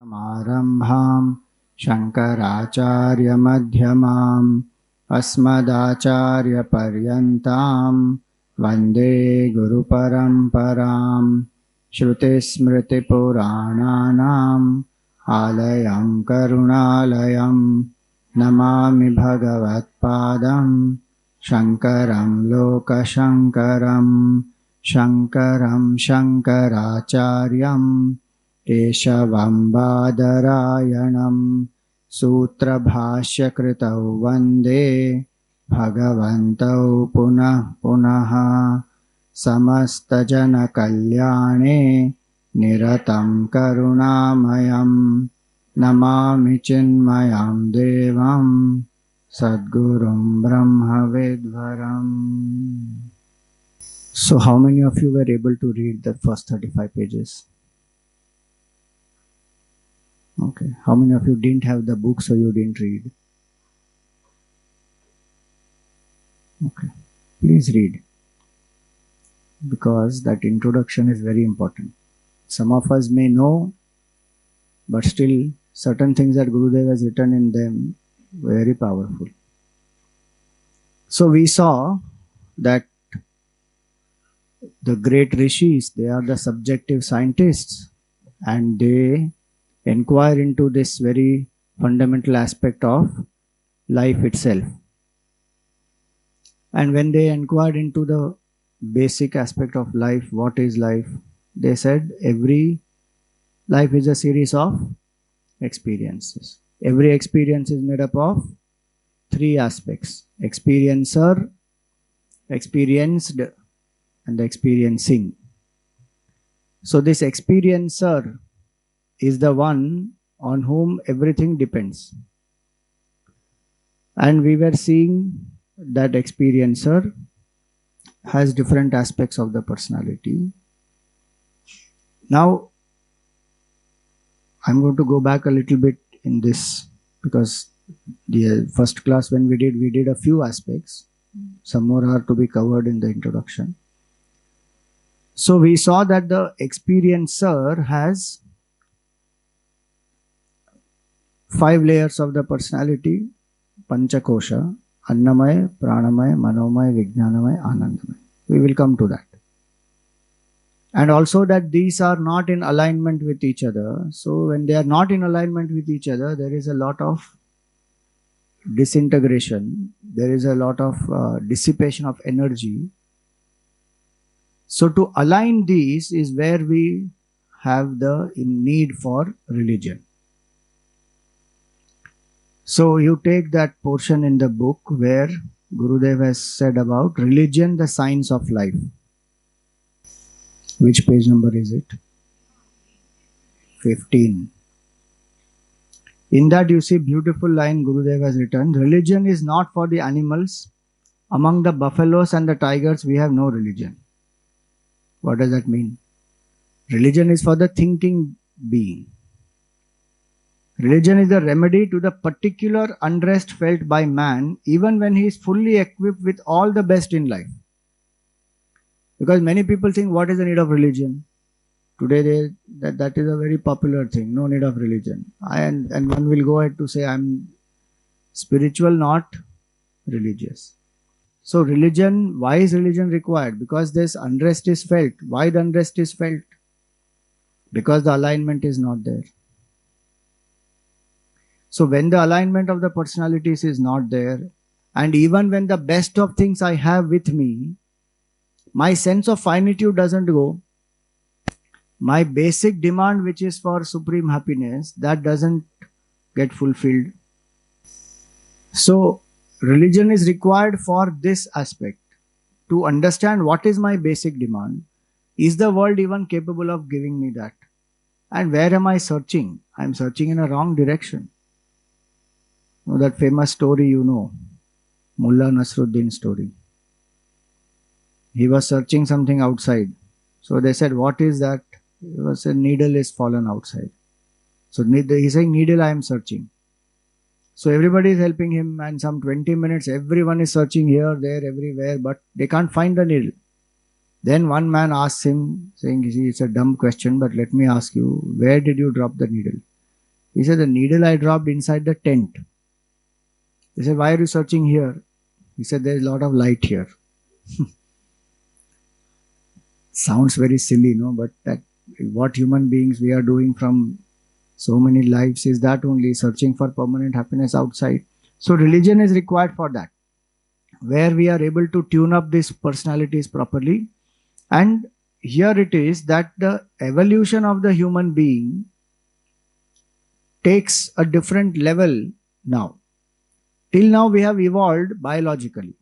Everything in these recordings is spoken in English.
समारम्भां शङ्कराचार्यमध्यमाम् अस्मदाचार्यपर्यन्तां वन्दे गुरुपरम्परां श्रुतिस्मृतिपुराणानाम् आलयं करुणालयं नमामि भगवत्पादं शङ्करं लोकशङ्करं शङ्करं शङ्कराचार्यं केशवं बादरायणं सूत्रभाष्यकृतौ वन्दे भगवन्तौ पुनः पुनः समस्तजनकल्याणे निरतं करुणामयं नमामि चिन्मयं देवं सद्गुरुं ब्रह्मविद्वरम्. So how many of you were able to read the first 35 pages? Okay. How many of you didn't have the book so you didn't read? Okay. Please read. Because that introduction is very important. Some of us may know, but still certain things that Gurudev has written in them very powerful. So we saw that the great rishis, they are the subjective scientists, and they inquire into this very fundamental aspect of life itself. And when they inquired into the basic aspect of life, what is life? They said every life is a series of experiences. Every experience is made up of three aspects: experiencer, experienced, and experiencing. So this experiencer is the one on whom everything depends. And we were seeing that experiencer has different aspects of the personality. Now, I'm going to go back a little bit in this because the first class when we did a few aspects. Some more are to be covered in the introduction. So we saw that the experiencer has 5 layers of the personality: Panchakosha, Annamaya, Pranamaya, Manomaya, Vijnanamaya, Anandamaya. We will come to that. And also that these are not in alignment with each other. So when they are not in alignment with each other, there is a lot of disintegration. There is a lot of dissipation of energy. So to align these is where we have the need for religion. So you take that portion in the book where Gurudev has said about religion, the science of life. Which page number is it? 15. In that you see beautiful line Gurudev has written: religion is not for the animals. Among the buffaloes and the tigers we have no religion. What does that mean? Religion is for the thinking being. Religion is the remedy to the particular unrest felt by man even when he is fully equipped with all the best in life. Because many people think, what is the need of religion? Today that is a very popular thing, no need of religion. And one will go ahead to say, I'm spiritual, not religious. So religion, why is religion required? Because this unrest is felt. Why the unrest is felt? Because the alignment is not there. So when the alignment of the personalities is not there, and even when the best of things I have with me, my sense of finitude doesn't go. My basic demand, which is for supreme happiness, that doesn't get fulfilled. So religion is required for this aspect, to understand what is my basic demand. Is the world even capable of giving me that? And where am I searching? I'm searching in a wrong direction. You know that famous story, Mullah Nasruddin story. He was searching something outside. So they said, what is that? It was a needle is fallen outside. So he's saying, needle I am searching. So everybody is helping him, and some 20 minutes, everyone is searching here, there, everywhere, but they can't find the needle. Then one man asks him, saying, it's a dumb question, but let me ask you, where did you drop the needle? He said, the needle I dropped inside the tent. He said, why are you searching here? He said, there is a lot of light here. Sounds very silly, no? But that what human beings we are doing from so many lives is that only, searching for permanent happiness outside. So religion is required for that, where we are able to tune up these personalities properly. And here it is that the evolution of the human being takes a different level now. Till now we have evolved biologically.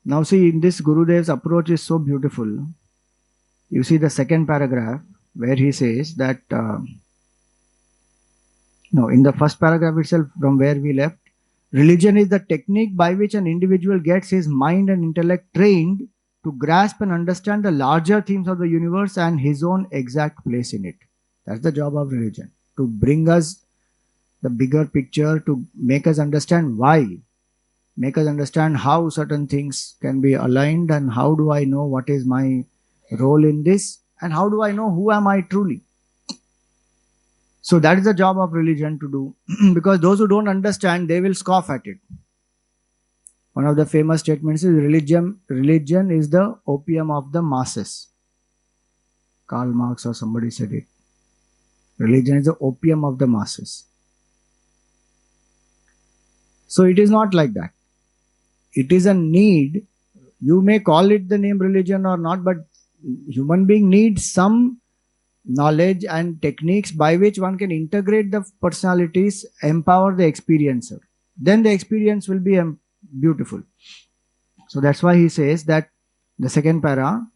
Now see, in this Gurudev's approach is so beautiful. You see the second paragraph where he says that, in the first paragraph itself from where we left, religion is the technique by which an individual gets his mind and intellect trained to grasp and understand the larger themes of the universe and his own exact place in it. That's the job of religion, to bring us the bigger picture, to make us understand why, make us understand how certain things can be aligned, and how do I know what is my role in this, and how do I know who am I truly. So that is the job of religion to do, because those who don't understand, they will scoff at it. One of the famous statements is religion is the opium of the masses. Karl Marx or somebody said it. Religion is the opium of the masses. So it is not like that. It is a need. You may call it the name religion or not, but human being needs some knowledge and techniques by which one can integrate the personalities, empower the experiencer. Then the experience will be beautiful. So that's why he says that the second para,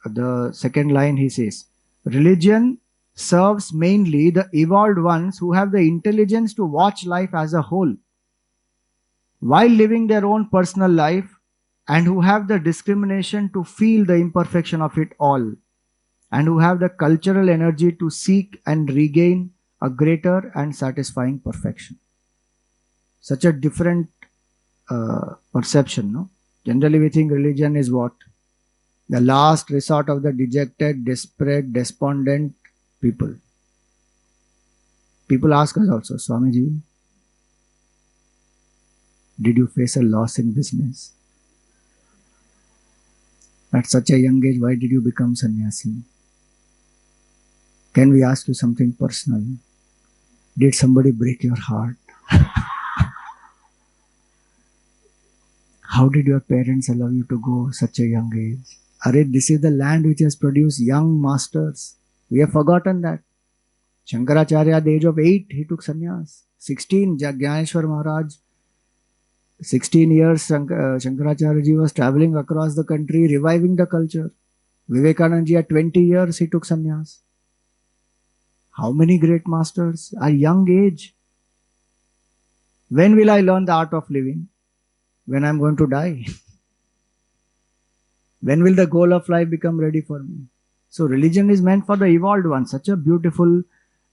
the second line, he says, religion serves mainly the evolved ones who have the intelligence to watch life as a whole, while living their own personal life, and who have the discrimination to feel the imperfection of it all, and who have the cultural energy to seek and regain a greater and satisfying perfection. Such a different perception, no? Generally we think religion is what? The last resort of the dejected, desperate, despondent people. People ask us also, Swamiji, did you face a loss in business? At such a young age, why did you become sannyasi? Can we ask you something personal? Did somebody break your heart? How did your parents allow you to go such a young age? This is the land which has produced young masters. We have forgotten that. Shankaracharya at the age of 8, he took sannyas. 16, Jnaneshwar Maharaj. 16 years, Shankaracharya ji was traveling across the country, reviving the culture. Vivekananda ji at 20 years, he took sannyas. How many great masters at young age? When will I learn the art of living? When I'm going to die? When will the goal of life become ready for me? So religion is meant for the evolved ones. Such a beautiful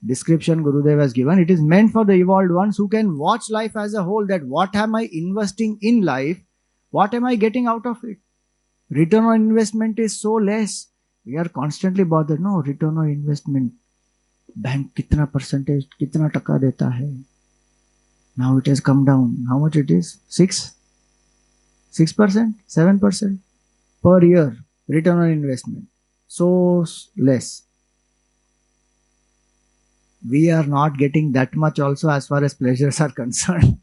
description Gurudev has given. It is meant for the evolved ones who can watch life as a whole, that what am I investing in life? What am I getting out of it? Return on investment is so less. We are constantly bothered. No, return on investment. Bank kitna percentage, kitna taka deta hai? Now it has come down. How much it is? 6%? 7% per year. Return on investment. So less. We are not getting that much also as far as pleasures are concerned.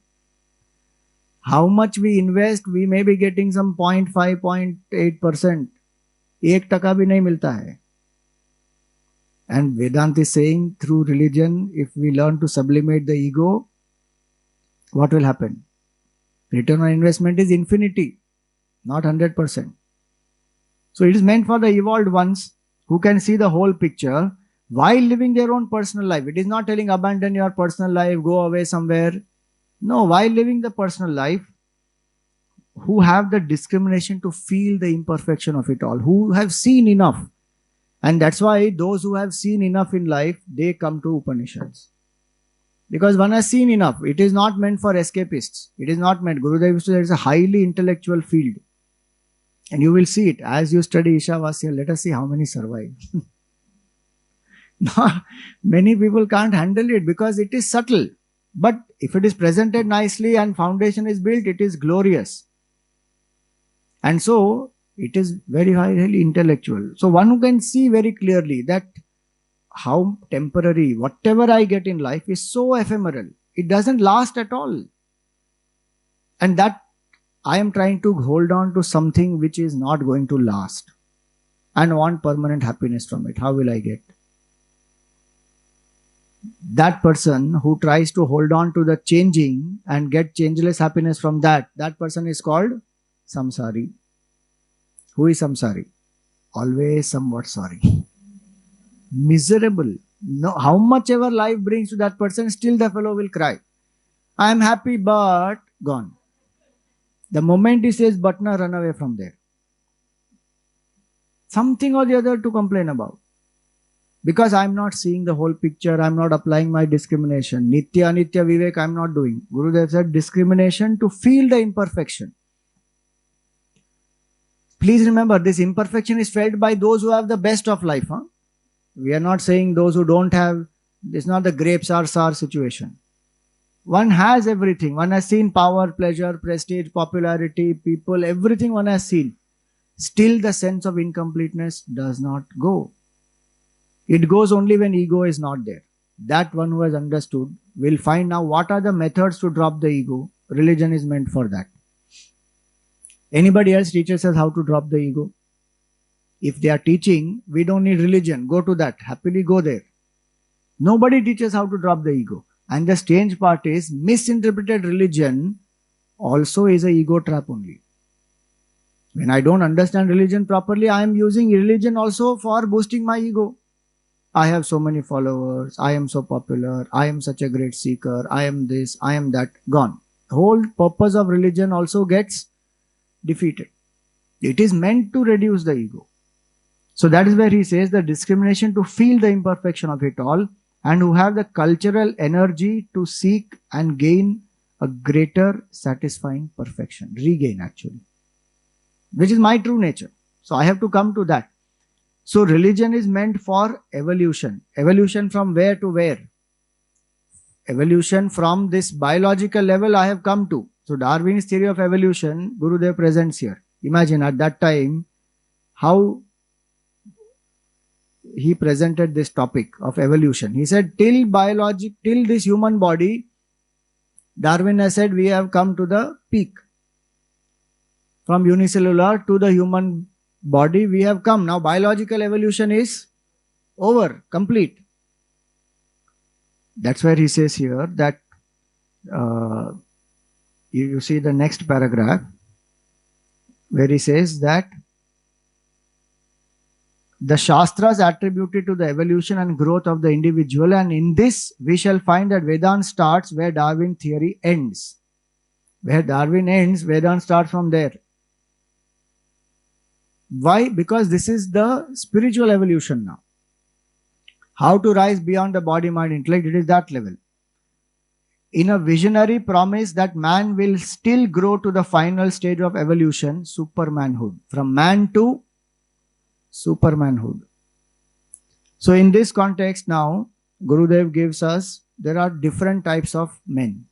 How much we invest, we may be getting some 0.5, 0.8%. 1% bhi nahi milta hai. And Vedanta is saying, through religion, if we learn to sublimate the ego, what will happen? Return on investment is infinity, not 100%. So it is meant for the evolved ones who can see the whole picture while living their own personal life. It is not telling abandon your personal life, go away somewhere. No, while living the personal life, who have the discrimination to feel the imperfection of it all, who have seen enough. And that's why those who have seen enough in life, they come to Upanishads. Because one has seen enough. It is not meant for escapists. It is not meant. Gurudev used to say it's a highly intellectual field. And you will see it. As you study Ishavasya, let us see how many survive. Many people can't handle it because it is subtle. But if it is presented nicely and foundation is built, it is glorious. And so it is very highly intellectual. So one who can see very clearly that how temporary whatever I get in life is so ephemeral. It doesn't last at all. And that I am trying to hold on to something which is not going to last and want permanent happiness from it. How will I get? That person who tries to hold on to the changing and get changeless happiness from that, that person is called samsari. Who is samsari? Always somewhat sorry. Miserable. No, how much ever life brings to that person, still the fellow will cry. I am happy, but gone. The moment he says but now, run away from there. Something or the other to complain about. Because I am not seeing the whole picture, I am not applying my discrimination. Nitya, Anitya, Vivek, I am not doing. Gurudev said discrimination to feel the imperfection. Please remember, this imperfection is felt by those who have the best of life. We are not saying those who don't have, it's not the grapes are sour situation. One has everything. One has seen power, pleasure, prestige, popularity, people, everything one has seen. Still the sense of incompleteness does not go. It goes only when ego is not there. That one who has understood will find now what are the methods to drop the ego. Religion is meant for that. Anybody else teaches us how to drop the ego? If they are teaching, we don't need religion. Go to that. Happily go there. Nobody teaches how to drop the ego. And the strange part is, misinterpreted religion also is a ego trap only. When I don't understand religion properly, I am using religion also for boosting my ego. I have so many followers, I am so popular, I am such a great seeker, I am this, I am that, gone. The whole purpose of religion also gets defeated. It is meant to reduce the ego. So that is where he says the discrimination to feel the imperfection of it all, and who have the cultural energy to seek and gain a greater satisfying perfection, regain actually, which is my true nature. So I have to come to that. So religion is meant for evolution. Evolution from where to where? Evolution from this biological level I have come to. So Darwin's theory of evolution, Gurudev presents here. Imagine at that time how he presented this topic of evolution. He said till this human body, Darwin has said we have come to the peak. From unicellular to the human body we have come. Now biological evolution is over, complete. That's where he says here that you see the next paragraph where he says that the Shastras attributed to the evolution and growth of the individual, and in this we shall find that Vedanta starts where Darwin theory ends. Where Darwin ends, Vedanta starts from there. Why? Because this is the spiritual evolution now. How to rise beyond the body, mind, intellect, it is that level. In a visionary promise that man will still grow to the final stage of evolution, supermanhood. From man to supermanhood. So in this context now, Gurudev gives us, there are different types of men.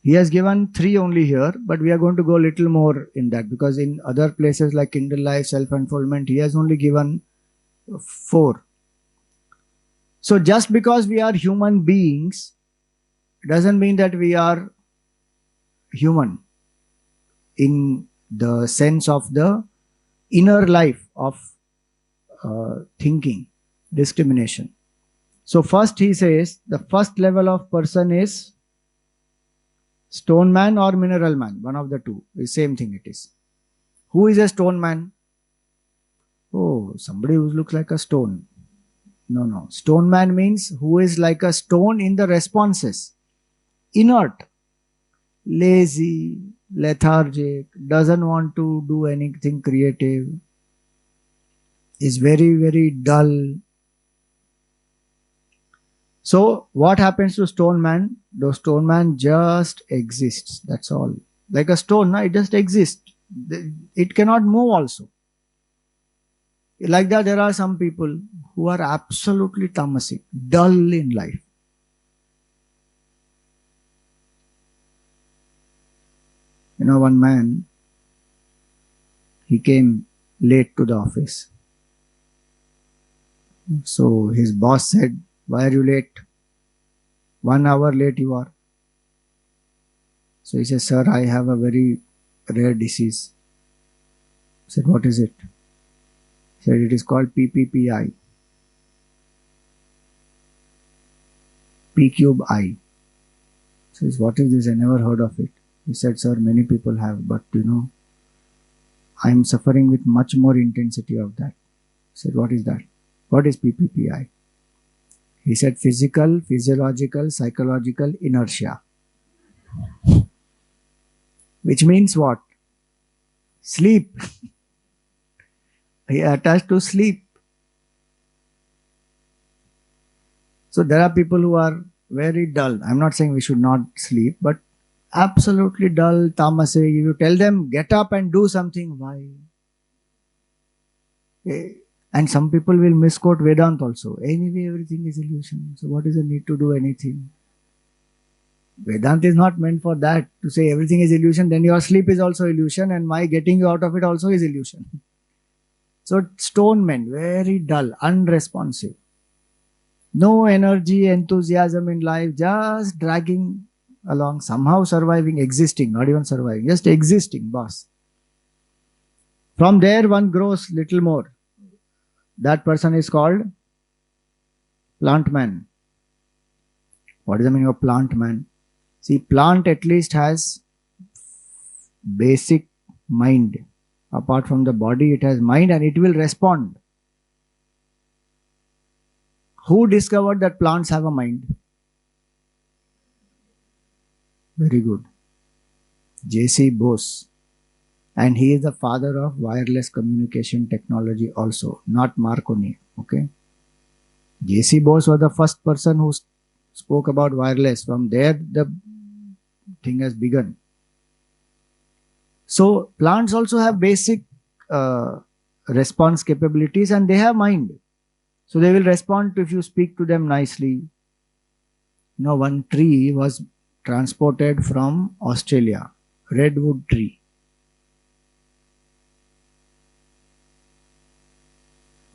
He has given 3 only here, but we are going to go a little more in that, because in other places like Kindle Life, Self-Unfoldment, he has only given 4. So just because we are human beings, doesn't mean that we are human in the sense of the inner life of thinking, discrimination. So first he says, the first level of person is stone man or mineral man, one of the two. The same thing it is. Who is a stone man? Oh, somebody who looks like a stone. No. Stone man means who is like a stone in the responses. Inert, lazy, lethargic, doesn't want to do anything creative, is very, very dull. So what happens to stone man? The stone man just exists. That's all. Like a stone, it just exists. It cannot move also. Like that, there are some people who are absolutely tamasic, dull in life. One man, he came late to the office. So his boss said, "Why are you late? 1 hour late you are." So he says, "Sir, I have a very rare disease." I said, "What is it?" He said, "It is called PPPI. P cube I." So he says, "What is this? I never heard of it." He said, "Sir, many people have, but I am suffering with much more intensity of that." I said, "What is that? What is PPPI?" He said, "Physical, physiological, psychological inertia." Which means what? Sleep. He attached to sleep. So there are people who are very dull. I'm not saying we should not sleep, but absolutely dull, tamasic. If you tell them, get up and do something, why? And some people will misquote Vedanta also. Anyway, everything is illusion. So what is the need to do anything? Vedanta is not meant for that, to say everything is illusion, then your sleep is also illusion, and my getting you out of it also is illusion. So stone men, very dull, unresponsive. No energy, enthusiasm in life, just dragging along, somehow surviving, existing, not even surviving, just existing, boss. From there, one grows little more. That person is called plant man. What is the meaning of plant man? See, plant at least has basic mind. Apart from the body, it has mind and it will respond. Who discovered that plants have a mind? Very good. J.C. Bose. And he is the father of wireless communication technology also, not Marconi. Okay. J.C. Bose was the first person who spoke about wireless. From there, the thing has begun. So plants also have basic response capabilities and they have mind. So they will respond if you speak to them nicely. One tree was transported from Australia, redwood tree,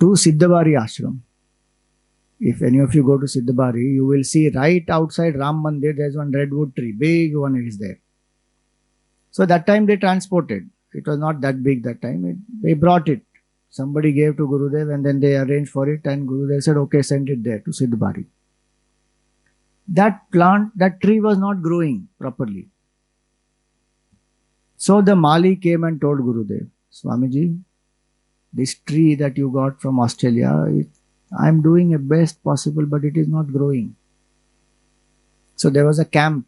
to Siddhabari ashram. If any of you go to Siddhabari, you will see right outside Ram Mandir, there is one redwood tree, big one is there. So that time they transported. It was not that big that time. They brought it. Somebody gave to Gurudev and then they arranged for it and Gurudev said, okay, send it there to Siddhabari. That plant, that tree was not growing properly. So the Mali came and told Gurudev, Swamiji, this tree that you got from Australia, I am doing a best possible, but it is not growing. So there was a camp.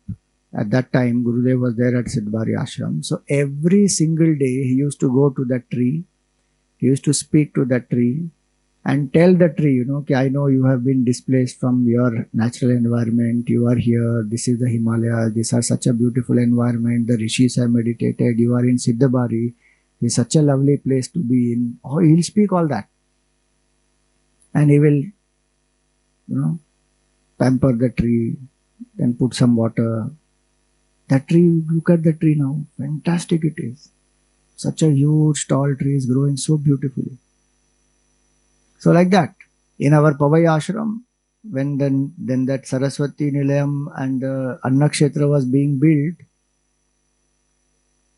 At that time, Gurudev was there at Siddhabari ashram. So every single day, he used to go to that tree. He used to speak to that tree and tell the tree, I know you have been displaced from your natural environment. You are here. This is the Himalayas. These are such a beautiful environment. The rishis have meditated. You are in Siddhabari. It's such a lovely place to be in. Oh, he'll speak all that. And he will, pamper the tree, then put some water. That tree, look at the tree now. Fantastic it is. Such a huge, tall tree is growing so beautifully. So like that, in our Pavai ashram, when then that Saraswati Nilayam and Annakshetra was being built,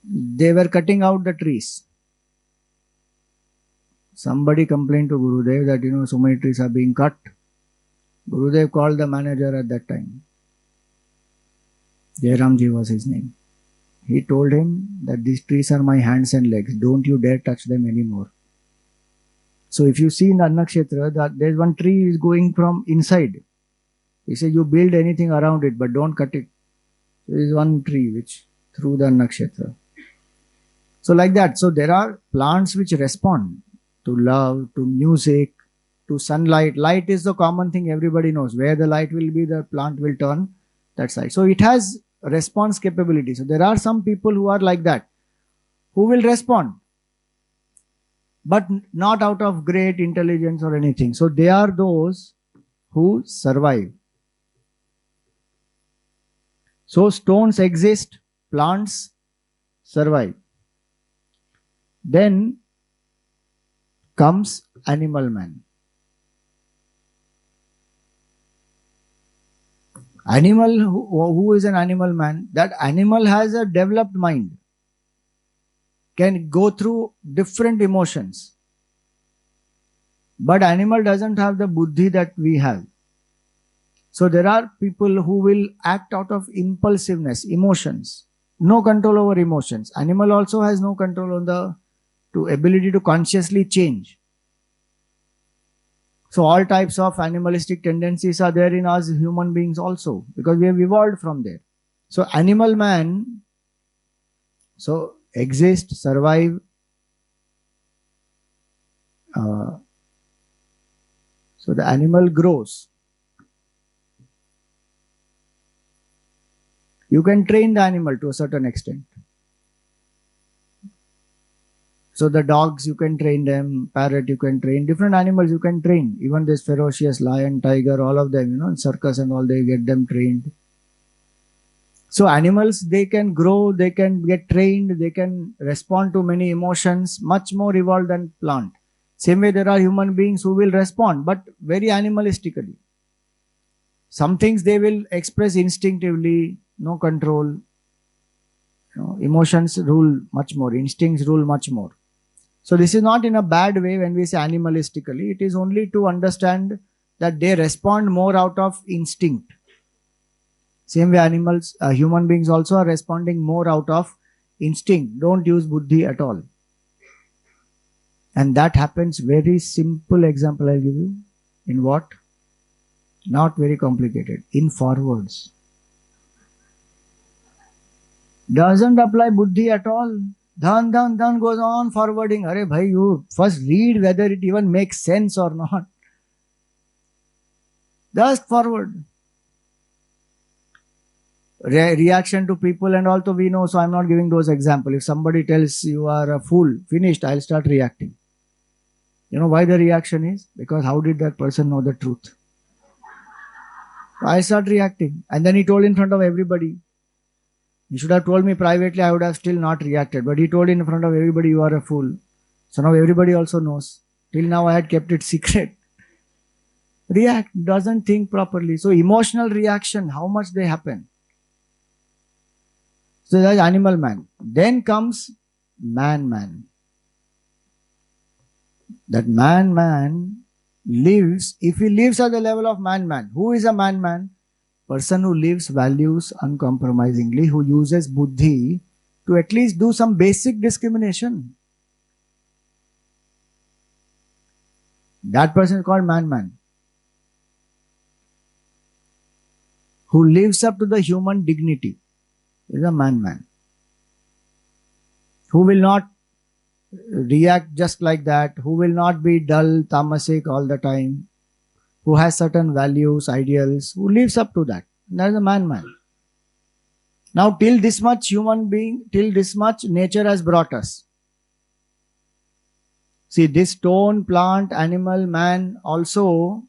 they were cutting out the trees. Somebody complained to Gurudev that, so many trees are being cut. Gurudev called the manager at that time. Jairamji was his name. He told him that these trees are my hands and legs. Don't you dare touch them anymore. So if you see in the Annakshetra that there's one tree is going from inside. He said you build anything around it but don't cut it. So there is one tree which through the Annakshetra. So like that. So there are plants which respond to love, to music, to sunlight. Light is the common thing everybody knows. Where the light will be, the plant will turn that side. So it has response capability. So there are some people who are like that, who will respond. but not out of great intelligence or anything. So they are those who survive. So stones exist, plants survive. Then comes animal man. Animal, who is an animal man? That animal has a developed mind, can go through different emotions. But animal doesn't have the buddhi that we have. So there are people who will act out of impulsiveness, emotions, no control over emotions. Animal also has no control on the ability to consciously change. So all types of animalistic tendencies are there in us human beings also, because we have evolved from there. So animal man, so exist, survive. So the animal grows. You can train the animal to a certain extent. So the dogs, you can train them, parrot, you can train, different animals you can train. Even this ferocious lion, tiger, all of them, in circus and all, they get them trained. So animals, they can grow, they can get trained, they can respond to many emotions, much more evolved than plant. Same way there are human beings who will respond, but very animalistically. Some things they will express instinctively, no control. Emotions rule much more, instincts rule much more. So this is not in a bad way when we say animalistically. It is only to understand that they respond more out of instinct. Same way animals, human beings also are responding more out of instinct. Don't use buddhi at all. And that happens, very simple example I'll give you. In what? Not very complicated. In forwards. Doesn't apply buddhi at all. Dhan goes on forwarding. Arey bhai, you first read whether it even makes sense or not. Just forward. Reaction to people and also we know, so I'm not giving those examples. If somebody tells you are a fool, finished, I'll start reacting. You know why the reaction is? Because how did that person know the truth? I start reacting. And then he told in front of everybody. He should have told me privately, I would have still not reacted. But he told in front of everybody, you are a fool. So now everybody also knows. Till now I had kept it secret. React, doesn't think properly. So emotional reaction, how much they happen. So that's animal man. Then comes man. That man lives, if he lives at the level of man. Who is a man? Person who lives values uncompromisingly, who uses buddhi to at least do some basic discrimination. That person is called man. Who lives up to the human dignity is a man. Who will not react just like that, who will not be dull, tamasic all the time, who has certain values, ideals, who lives up to that. That is a man. Now till this much human being, till this much nature has brought us. See, this stone, plant, animal, man, also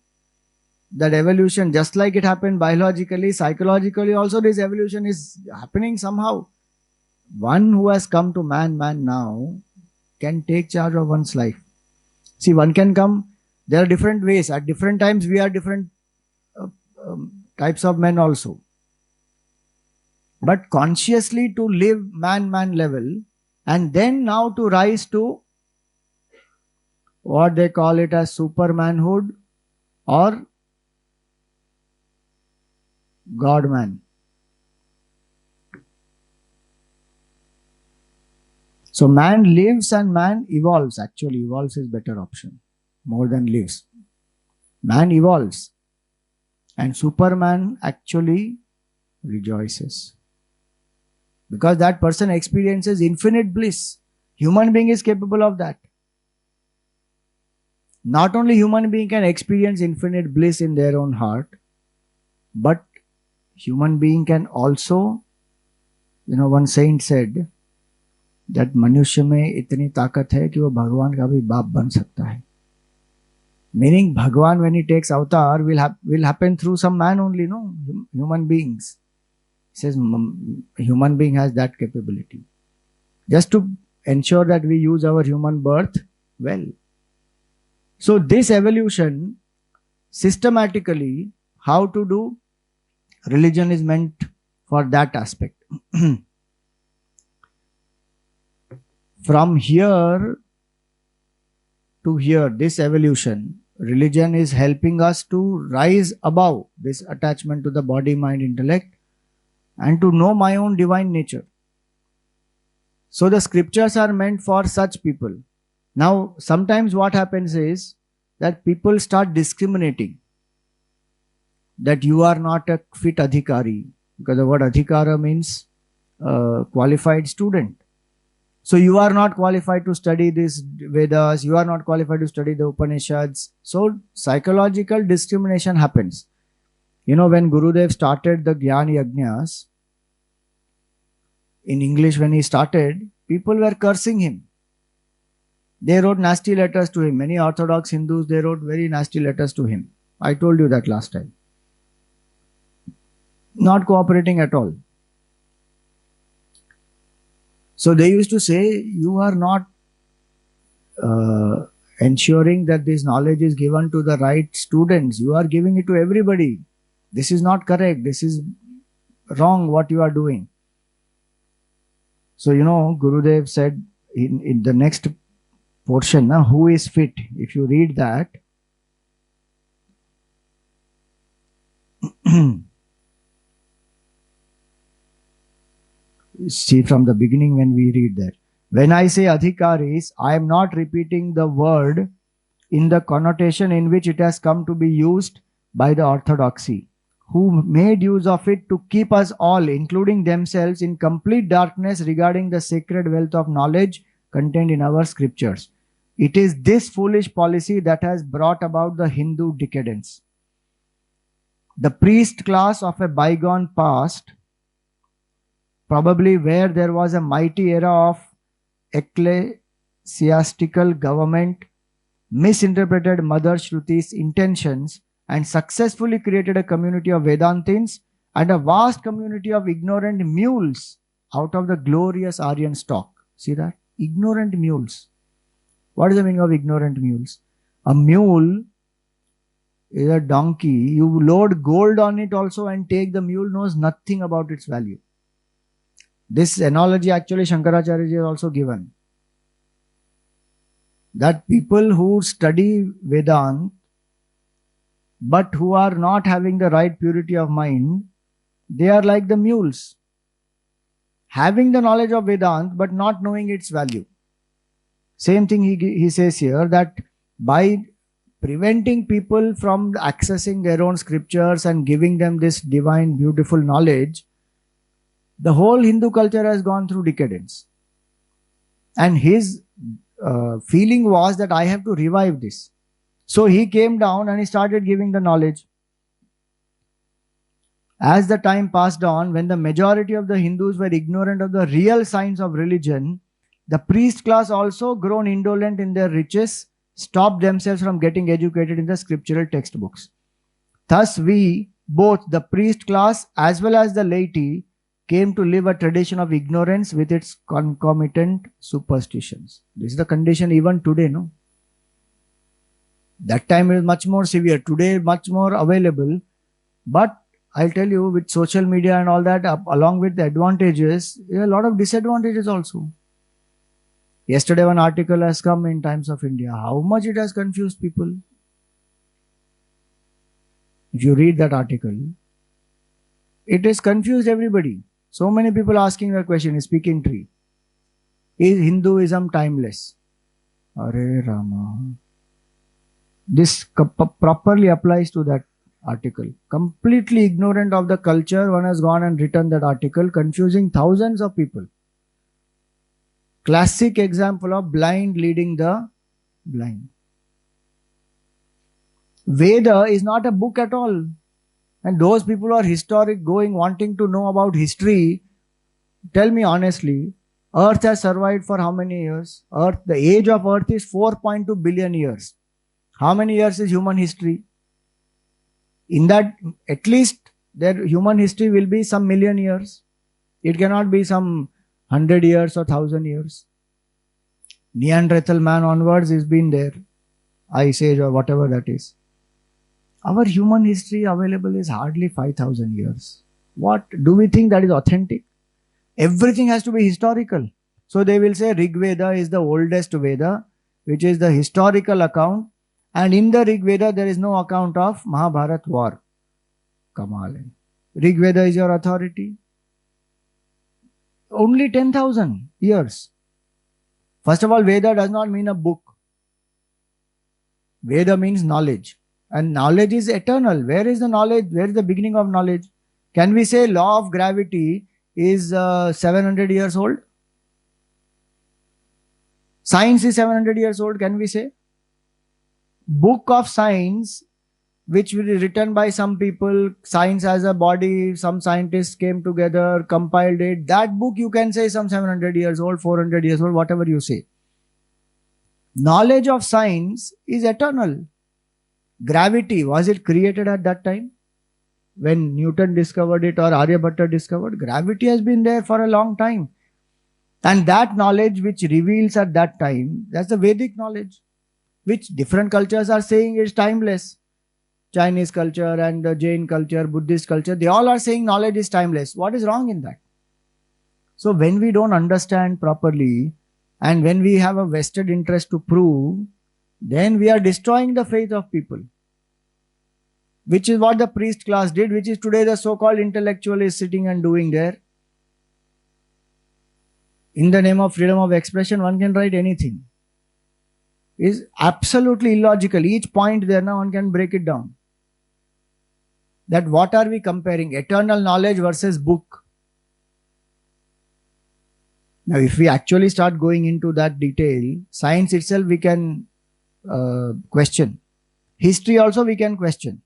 that evolution, just like it happened biologically, psychologically also this evolution is happening somehow. One who has come to man now can take charge of one's life. See, one can come, there are different ways. At different times we are different types of men also. But consciously to live man level, and then now to rise to what they call it as supermanhood or God-man. So man lives and man evolves. Actually, evolves is better option, more than lives. Man evolves. And Superman actually rejoices. Because that person experiences infinite bliss. Human being is capable of that. Not only human being can experience infinite bliss in their own heart, but human being can also, one saint said, that मनुष्य में इतनी ताकत है कि वो भगवान का भी बाप बन सकता है. Meaning Bhagwan, when he takes avatar, will happen through some man only, no? Human beings. He says human being has that capability. Just to ensure that we use our human birth well. So this evolution, systematically, how to do, religion is meant for that aspect. From here to here, this evolution, religion is helping us to rise above this attachment to the body, mind, intellect, and to know my own divine nature. So the scriptures are meant for such people. Now, sometimes what happens is that people start discriminating, that you are not a fit adhikari, because the word adhikara means qualified student. So you are not qualified to study these Vedas, you are not qualified to study the Upanishads. So psychological discrimination happens. You know, when Gurudev started the Gyan Yajnas, in English when he started, people were cursing him. They wrote nasty letters to him. Many Orthodox Hindus, they wrote very nasty letters to him. I told you that last time. Not cooperating at all. So they used to say, you are not ensuring that this knowledge is given to the right students. You are giving it to everybody. This is not correct. This is wrong what you are doing. So, you know, Gurudev said in the next portion, who is fit? If you read that, see from the beginning when we read that. When I say adhikaris, I am not repeating the word in the connotation in which it has come to be used by the orthodoxy, who made use of it to keep us all, including themselves, in complete darkness regarding the sacred wealth of knowledge contained in our scriptures. It is this foolish policy that has brought about the Hindu decadence. The priest class of a bygone past, probably where there was a mighty era of ecclesiastical government, misinterpreted Mother Shruti's intentions and successfully created a community of Vedantins and a vast community of ignorant mules out of the glorious Aryan stock. See that? Ignorant mules. What is the meaning of ignorant mules? A mule is a donkey. You load gold on it also and take the mule, knows nothing about its value. This analogy actually Shankaracharya ji has also given. That people who study Vedanta but who are not having the right purity of mind, they are like the mules, having the knowledge of Vedanta but not knowing its value. Same thing he says here, that by preventing people from accessing their own scriptures and giving them this divine beautiful knowledge, the whole Hindu culture has gone through decadence. And his feeling was that I have to revive this. So he came down and he started giving the knowledge. As the time passed on, when the majority of the Hindus were ignorant of the real signs of religion, the priest class, also grown indolent in their riches, stopped themselves from getting educated in the scriptural textbooks. Thus we, both the priest class as well as the laity, came to live a tradition of ignorance with its concomitant superstitions. This is the condition even today, no? That time is much more severe. Today, much more available. But I'll tell you, with social media and all that, along with the advantages, there are a lot of disadvantages also. Yesterday, one article has come in Times of India. How much it has confused people. If you read that article, it has confused everybody. So many people asking the question, is speaking tree. Is Hinduism timeless? Hare Rama. This properly applies to that article. Completely ignorant of the culture, one has gone and written that article, confusing thousands of people. Classic example of blind leading the blind. Veda is not a book at all. And those people who are historic, wanting to know about history, tell me honestly, Earth has survived for how many years? The age of Earth is 4.2 billion years. How many years is human history? In that, at least their human history will be some million years. It cannot be some 100 years or 1000 years. Neanderthal man onwards is been there. Ice Age or whatever that is. Our human history available is hardly 5000 years. What do we think that is authentic? Everything has to be historical. So they will say Rig Veda is the oldest Veda, which is the historical account. And in the Rig Veda, there is no account of Mahabharat war. Kamal. Rig Veda is your authority. Only 10,000 years. First of all, Veda does not mean a book. Veda means knowledge. And knowledge is eternal. Where is the knowledge? Where is the beginning of knowledge? Can we say law of gravity is 700 years old? Science is 700 years old, can we say? Book of science, which will be written by some people, science as a body, some scientists came together, compiled it. That book you can say some 700 years old, 400 years old, whatever you say. Knowledge of science is eternal. Gravity, was it created at that time? When Newton discovered it or Aryabhatta discovered, gravity has been there for a long time. And that knowledge which reveals at that time, that's the Vedic knowledge, which different cultures are saying is timeless. Chinese culture and the Jain culture, Buddhist culture, they all are saying knowledge is timeless. What is wrong in that? So when we don't understand properly and when we have a vested interest to prove, then we are destroying the faith of people. Which is what the priest class did, which is today the so-called intellectual is sitting and doing there. In the name of freedom of expression, one can write anything. Is absolutely illogical. Each point there now one can break it down. That what are we comparing? Eternal knowledge versus book. Now if we actually start going into that detail, science itself we can question. History also we can question.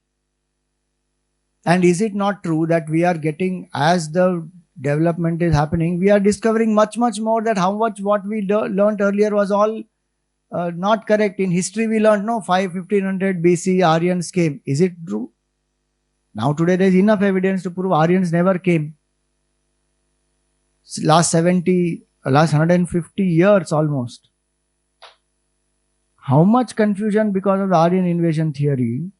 And is it not true that we are getting, as the development is happening, we are discovering much more that how much what we learnt earlier was all not correct. In history we learned, no, 1500 BC Aryans came. Is it true? Now today there is enough evidence to prove Aryans never came. Last 150 years almost. How much confusion because of the Aryan invasion theory.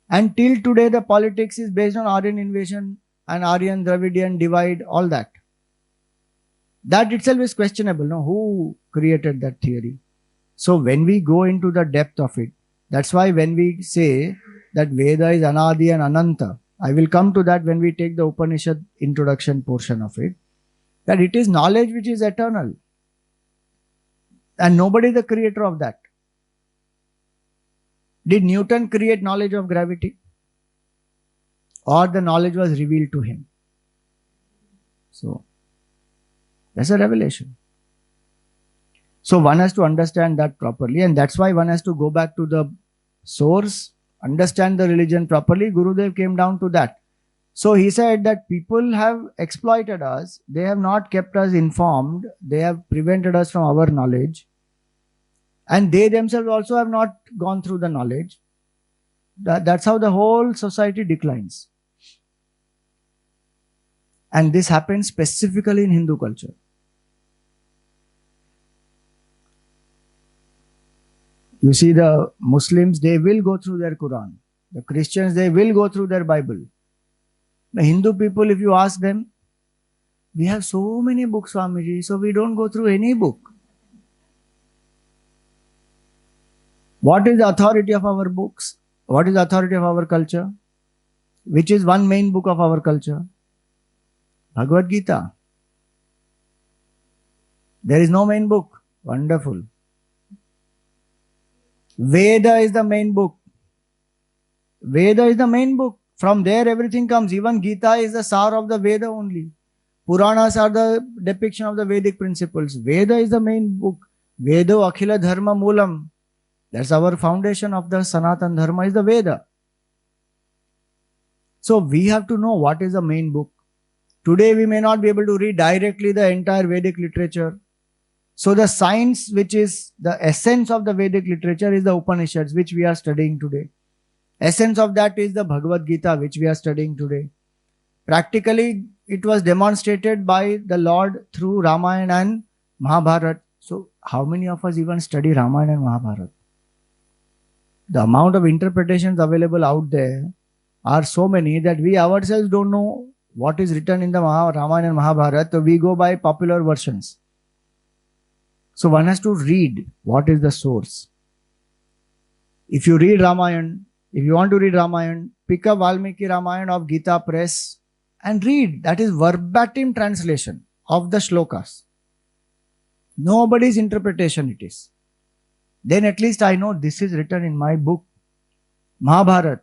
And till today the politics is based on Aryan invasion and Aryan Dravidian divide, all that. That itself is questionable. No, who created that theory? So when we go into the depth of it, that's why when we say that Veda is Anadi and Ananta, I will come to that when we take the Upanishad introduction portion of it, that it is knowledge which is eternal. And nobody is the creator of that. Did Newton create knowledge of gravity? Or the knowledge was revealed to him? So, that's a revelation. So one has to understand that properly, and that's why one has to go back to the source, understand the religion properly. Gurudev came down to that. So he said that people have exploited us, they have not kept us informed, they have prevented us from our knowledge, and they themselves also have not gone through the knowledge. That's how the whole society declines. And this happens specifically in Hindu culture. You see, the Muslims, they will go through their Quran. The Christians, they will go through their Bible. The Hindu people, if you ask them, we have so many books, Swamiji, so we don't go through any book. What is the authority of our books? What is the authority of our culture? Which is one main book of our culture? Bhagavad Gita. There is no main book. Wonderful. Veda is the main book. Veda is the main book. From there everything comes. Even Gita is the sar of the Veda only. Puranas are the depiction of the Vedic principles. Veda is the main book. Vedo Akhila Dharma Moolam. That's our foundation of the Sanatan Dharma is the Veda. So we have to know what is the main book. Today we may not be able to read directly the entire Vedic literature. So the science, which is the essence of the Vedic literature, is the Upanishads, which we are studying today. Essence of that is the Bhagavad Gita, which we are studying today. Practically, it was demonstrated by the Lord through Ramayana and Mahabharata. So how many of us even study Ramayana and Mahabharata? The amount of interpretations available out there are so many that we ourselves don't know what is written in the Ramayana and Mahabharata. So we go by popular versions. So one has to read what is the source. If you read Ramayana, if you want to read Ramayana, pick up Valmiki Ramayana of Gita Press and read. That is verbatim translation of the shlokas. Nobody's interpretation it is. Then at least I know this is written in my book. Mahabharata.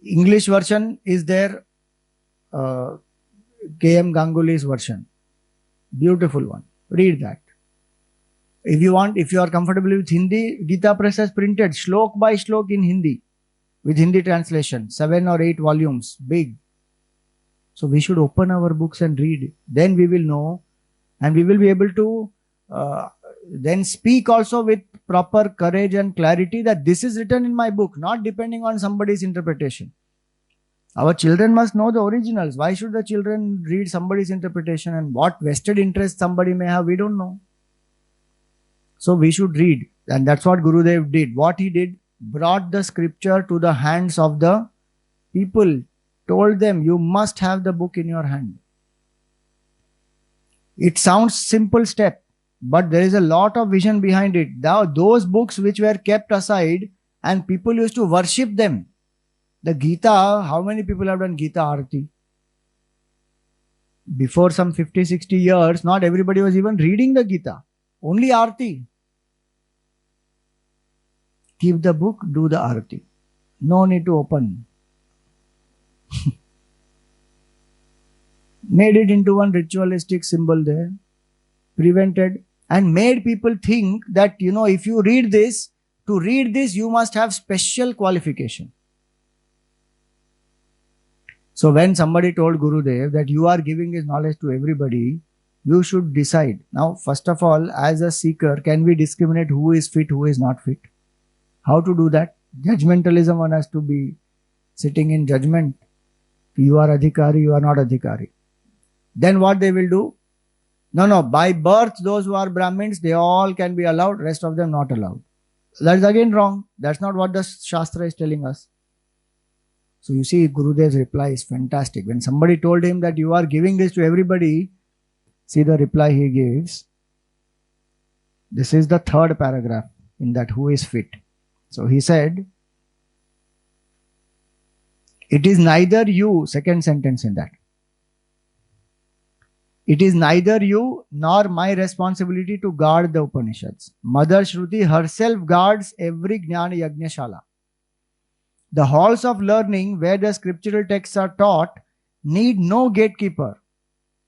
English version is there. K.M. Ganguly's version. Beautiful one. Read that. If you are comfortable with Hindi, Gita Press has printed shlok by shlok in Hindi with Hindi translation, 7 or 8 volumes, big. So we should open our books and read. Then we will know, and we will be able to then speak also with proper courage and clarity that this is written in my book, not depending on somebody's interpretation. Our children must know the originals. Why should the children read somebody's interpretation, and what vested interest somebody may have, we don't know. So we should read, and that's what Gurudev did. What he did, brought the scripture to the hands of the people, told them, you must have the book in your hand. It sounds simple step, but there is a lot of vision behind it. Now, those books which were kept aside and people used to worship them. The Gita, how many people have done Gita Arati? Before some 50, 60 years, not everybody was even reading the Gita. Only Arati. Keep the book, do the Arati. No need to open. Made it into one ritualistic symbol there. Prevented and made people think that, if you read this, to read this, you must have special qualification. So when somebody told Gurudev that you are giving his knowledge to everybody, you should decide. Now, first of all, as a seeker, can we discriminate who is fit, who is not fit? How to do that? Judgmentalism, one has to be sitting in judgment. You are adhikari, you are not adhikari. Then what they will do? No, by birth, those who are Brahmins, they all can be allowed, rest of them not allowed. That is again wrong. That's not what the Shastra is telling us. So you see, Gurudev's reply is fantastic. When somebody told him that you are giving this to everybody, see the reply he gives. This is the third paragraph in that who is fit. So he said, it is neither you, second sentence in that. It is neither you nor my responsibility to guard the Upanishads. Mother Shruti herself guards every Jnana Yajna-shala. The halls of learning where the scriptural texts are taught need no gatekeeper.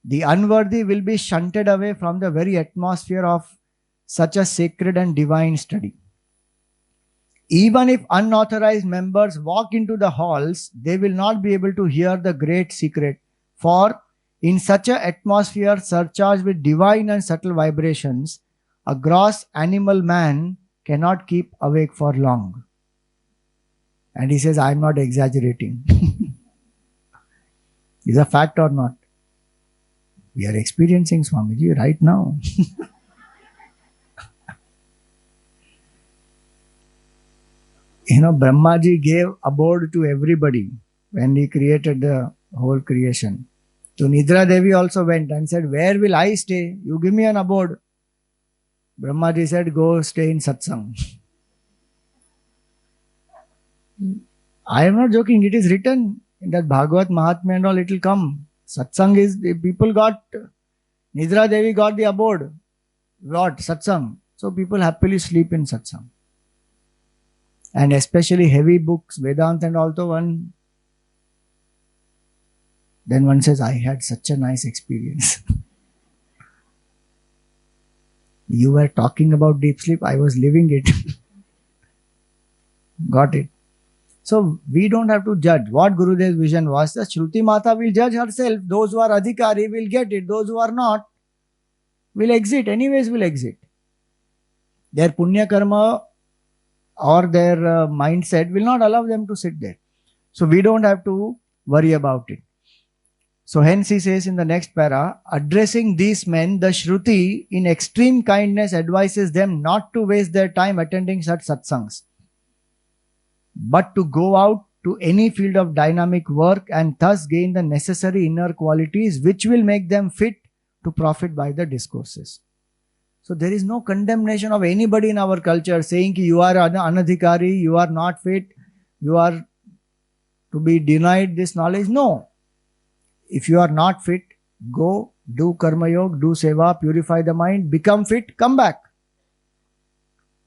The unworthy will be shunted away from the very atmosphere of such a sacred and divine study. Even if unauthorized members walk into the halls, they will not be able to hear the great secret, for in such an atmosphere surcharged with divine and subtle vibrations, a gross animal man cannot keep awake for long. And he says, I am not exaggerating. Is a fact or not? We are experiencing Swamiji right now. Brahmaji gave abode to everybody when he created the whole creation. So Nidra Devi also went and said, where will I stay? You give me an abode. Brahmaji said, go stay in satsang. I am not joking. It is written in that Bhagavad Mahatmya and all, it will come. Satsang is, the people got, Nidra Devi got the abode. What? Satsang. So people happily sleep in satsang. And especially heavy books, Vedanta and also one. Then one says, I had such a nice experience. You were talking about deep sleep, I was living it. Got it. So we don't have to judge. What Gurudev's vision was, the Shruti Mata will judge herself. Those who are adhikari will get it. Those who are not will exit. Anyways will exit. Their punya karma or their mindset will not allow them to sit there. So we don't have to worry about it. So hence he says in the next para, addressing these men, the Shruti in extreme kindness advises them not to waste their time attending such satsangs, but to go out to any field of dynamic work and thus gain the necessary inner qualities which will make them fit to profit by the discourses. So there is no condemnation of anybody in our culture saying you are anadhikari, you are not fit, you are to be denied this knowledge. No. If you are not fit, go, do karma yoga, do seva, purify the mind, become fit, come back.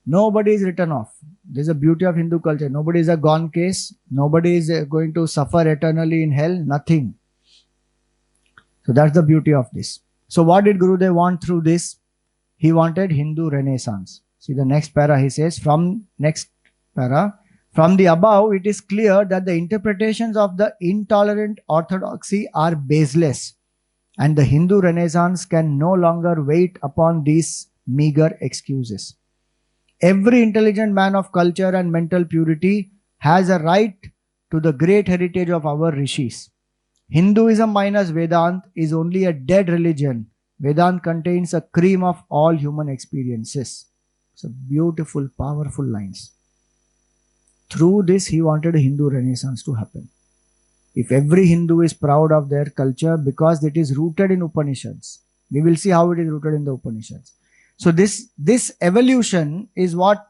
Nobody is written off. This is the beauty of Hindu culture. Nobody is a gone case. Nobody is going to suffer eternally in hell. Nothing. So that's the beauty of this. So what did Gurudev want through this? He wanted Hindu Renaissance. See the next para, he says, from the above, it is clear that the interpretations of the intolerant orthodoxy are baseless, and the Hindu Renaissance can no longer wait upon these meager excuses. Every intelligent man of culture and mental purity has a right to the great heritage of our rishis. Hinduism minus Vedant is only a dead religion. Vedant contains a cream of all human experiences. So beautiful, powerful lines. Through this, he wanted a Hindu Renaissance to happen. If every Hindu is proud of their culture because it is rooted in Upanishads, we will see how it is rooted in the Upanishads. So this evolution is what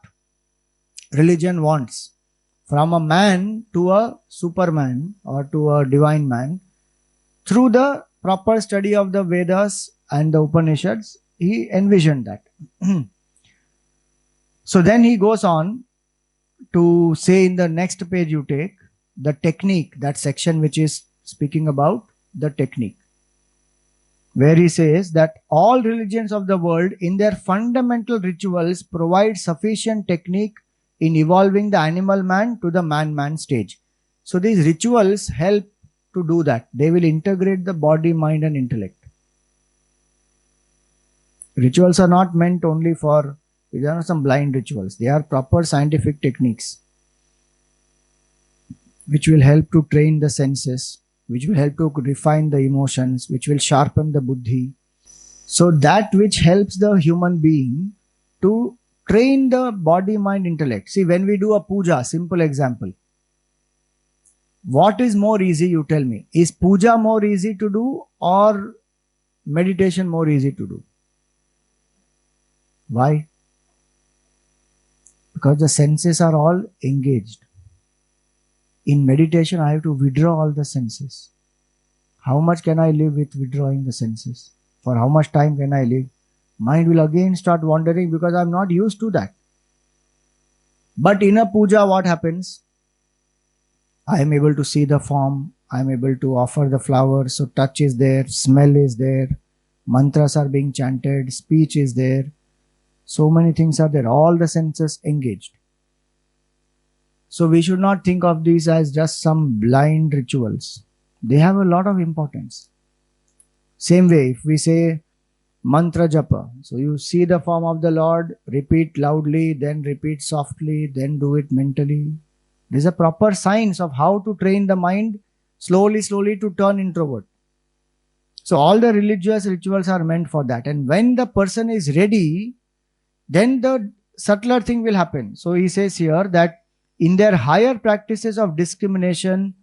religion wants. From a man to a superman or to a divine man, through the proper study of the Vedas and the Upanishads, he envisioned that. So then he goes on to say in the next page you take, the technique, that section which is speaking about the technique, where he says that all religions of the world in their fundamental rituals provide sufficient technique in evolving the animal man to the man stage. So these rituals help to do that. They will integrate the body, mind and intellect. Rituals are not meant only for, these are not some blind rituals. They are proper scientific techniques which will help to train the senses, which will help to refine the emotions, which will sharpen the buddhi. So that which helps the human being to train the body, mind, intellect. See, when we do a puja, simple example, what is more easy, you tell me? Is puja more easy to do or meditation more easy to do? Why? Because the senses are all engaged. In meditation, I have to withdraw all the senses. How much can I live with withdrawing the senses? For how much time can I live? Mind will again start wandering because I am not used to that. But in a puja, what happens? I am able to see the form. I am able to offer the flowers. So touch is there, smell is there, mantras are being chanted, speech is there. So many things are there. All the senses engaged. So we should not think of these as just some blind rituals. They have a lot of importance. Same way, if we say mantra japa, so you see the form of the Lord, repeat loudly, then repeat softly, then do it mentally. There is a proper science of how to train the mind slowly to turn introvert. So all the religious rituals are meant for that. And when the person is ready, then the subtler thing will happen. So he says here that in their higher practices of discrimination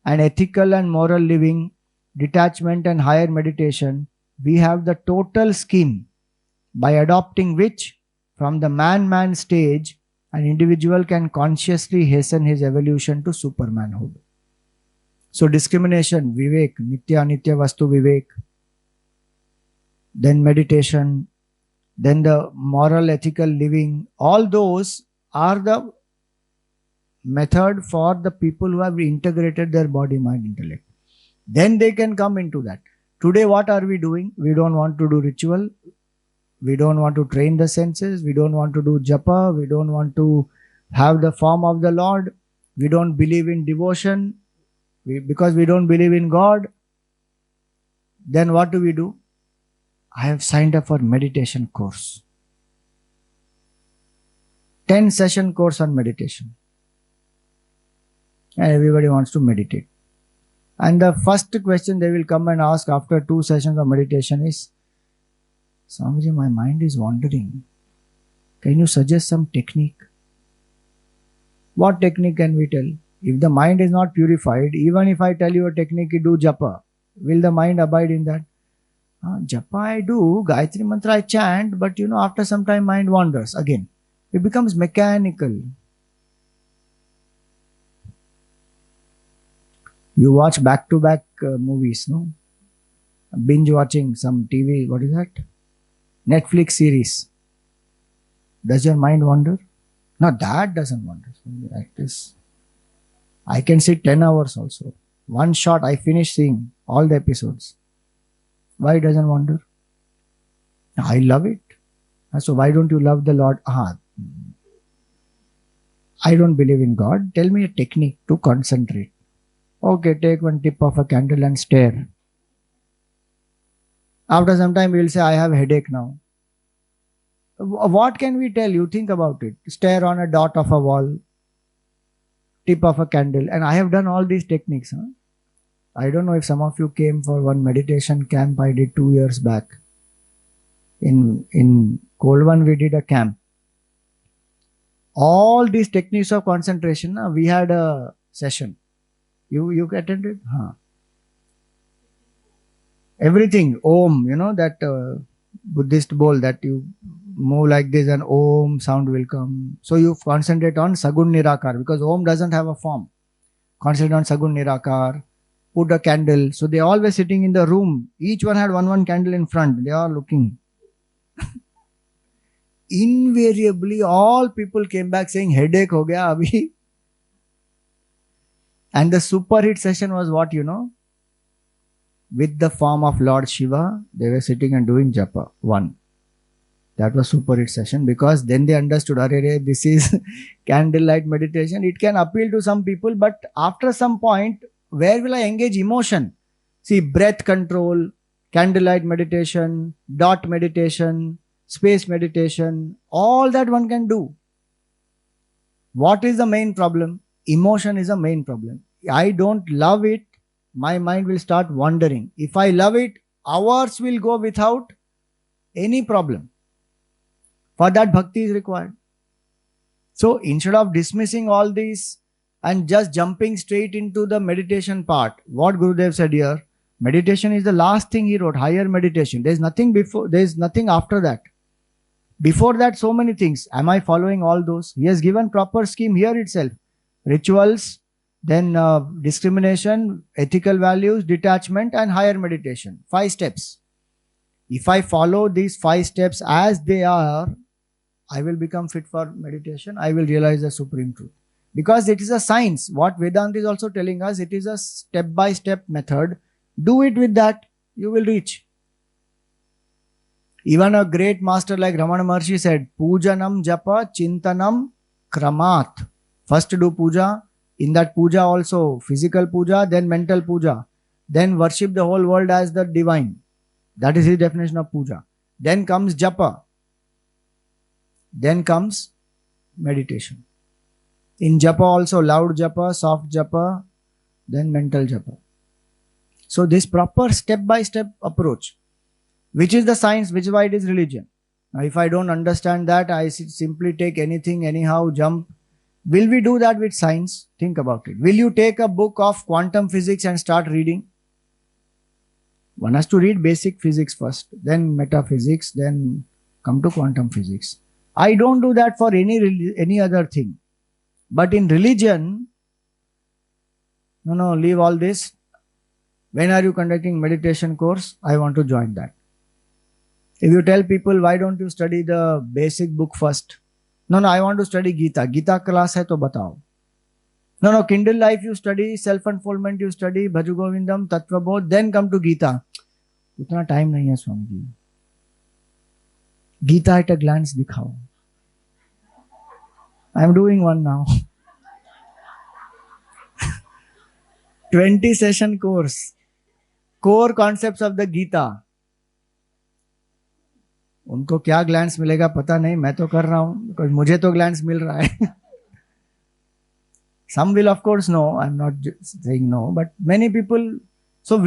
and ethical and moral living, detachment and higher meditation, we have the total scheme by adopting which from the man stage, an individual can consciously hasten his evolution to supermanhood. So discrimination, vivek, nitya anitya vastu vivek, then meditation, then the moral ethical living, all those are the method for the people who have integrated their body, mind, intellect. Then they can come into that. Today what are we doing? We don't want to do ritual. We don't want to train the senses. We don't want to do japa. We don't want to have the form of the Lord. We don't believe in devotion. Because we don't believe in God, then what do? I have signed up for meditation course. 10 session course on meditation. And everybody wants to meditate. And the first question they will come and ask after 2 sessions of meditation is, Swamiji, my mind is wandering. Can you suggest some technique? What technique can we tell? If the mind is not purified, even if I tell you a technique, you do japa, will the mind abide in that? Japa I do, Gayatri Mantra I chant, but after some time mind wanders again. It becomes mechanical. You watch back-to-back movies, no? Binge watching some TV, what is that? Netflix series. Does your mind wander? No, that doesn't wander. Like this. I can sit 10 hours also. One shot, I finish seeing all the episodes. Why it doesn't wander? I love it. So why don't you love the Lord? I don't believe in God. Tell me a technique to concentrate. Okay, take one tip of a candle and stare. After some time, we will say, I have a headache now. What can we tell you? Think about it. Stare on a dot of a wall, tip of a candle. And I have done all these techniques. I don't know if some of you came for one meditation camp I did 2 years back. In Kolvan, we did a camp. All these techniques of concentration, we had a session. You attended? Everything, Om, that Buddhist bowl that you move like this and Om sound will come. So you concentrate on Sagun Nirakar because Om doesn't have a form. Concentrate on Sagun Nirakar, put a candle. So they all were sitting in the room. Each one had one candle in front. They are looking. Invariably, all people came back saying, headache ho gaya abhi. And the super hit session was what, with the form of Lord Shiva, they were sitting and doing japa. One. That was super hit session because then they understood, this is candlelight meditation. It can appeal to some people, but after some point, where will I engage emotion? See, breath control, candlelight meditation, dot meditation, space meditation, all that one can do. What is the main problem? Emotion is the main problem. I don't love it, my mind will start wandering. If I love it, hours will go without any problem. For that, bhakti is required. So instead of dismissing all these and just jumping straight into the meditation part, what Gurudev said here, meditation is the last thing he wrote, higher meditation. There is nothing before, there is nothing after that. Before that, so many things. Am I following all those? He has given proper scheme here itself. Rituals, then discrimination, ethical values, detachment and higher meditation. 5 steps. If I follow these 5 steps as they are, I will become fit for meditation. I will realize the supreme truth. Because it is a science. What Vedanta is also telling us, it is a step-by-step method. Do it with that, you will reach. Even a great master like Ramana Maharshi said, Pujanam japa chintanam kramat. First do puja. In that puja also, physical puja, then mental puja. Then worship the whole world as the divine. That is his definition of puja. Then comes japa. Then comes meditation. In japa also, loud japa, soft japa, then mental japa. So this proper step-by-step approach, which is the science, which is why it is religion. Now if I don't understand that, I simply take anything, anyhow, jump. Will we do that with science? Think about it. Will you take a book of quantum physics and start reading? One has to read basic physics first, then metaphysics, then come to quantum physics. I don't do that for any other thing. But in religion, no, leave all this. When are you conducting meditation course? I want to join that. If you tell people, why don't you study the basic book first? No, I want to study Gita. Gita class hai to batao. No, Kindle Life you study, self-unfoldment you study, Bhaju Govindam, Tattva Bodh, then come to Gita. Utna time nahi hai Swamiji. Gita at a glance dikhao. I am doing one now. 20 session course, core concepts of the Gita. उनको क्या glans मिलेगा पता नहीं, मैं तो कर रहा हूं बिकॉज मुझे तो ग्लैंस मिल रहा है. Some will of course know, I'm not saying no, but many people. So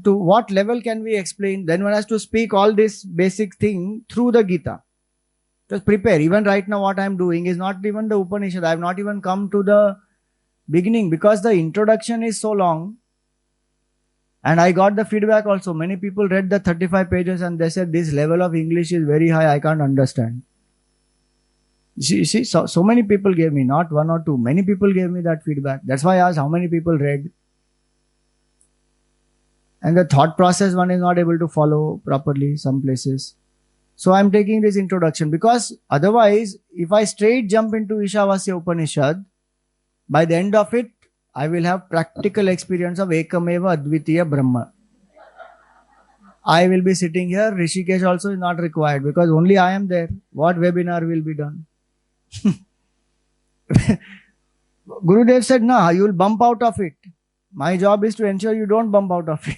to what level can we explain? Then one has to speak all this basic thing through the Gita. Just prepare. Even right now what I'm doing is not even the Upanishad. I have not even come to the beginning because the introduction is so long. And I got the feedback also. Many people read the 35 pages and they said this level of English is very high, I can't understand. See, so many people gave me, not one or two, many people gave me that feedback. That's why I asked how many people read. And the thought process one is not able to follow properly some places. So I'm taking this introduction because otherwise, if I straight jump into Ishavasya Upanishad, by the end of it, I will have practical experience of Ekameva Advitiya Brahma. I will be sitting here, Rishikesh also is not required because only I am there. What webinar will be done? Gurudev said, no, you will bump out of it. My job is to ensure you don't bump out of it.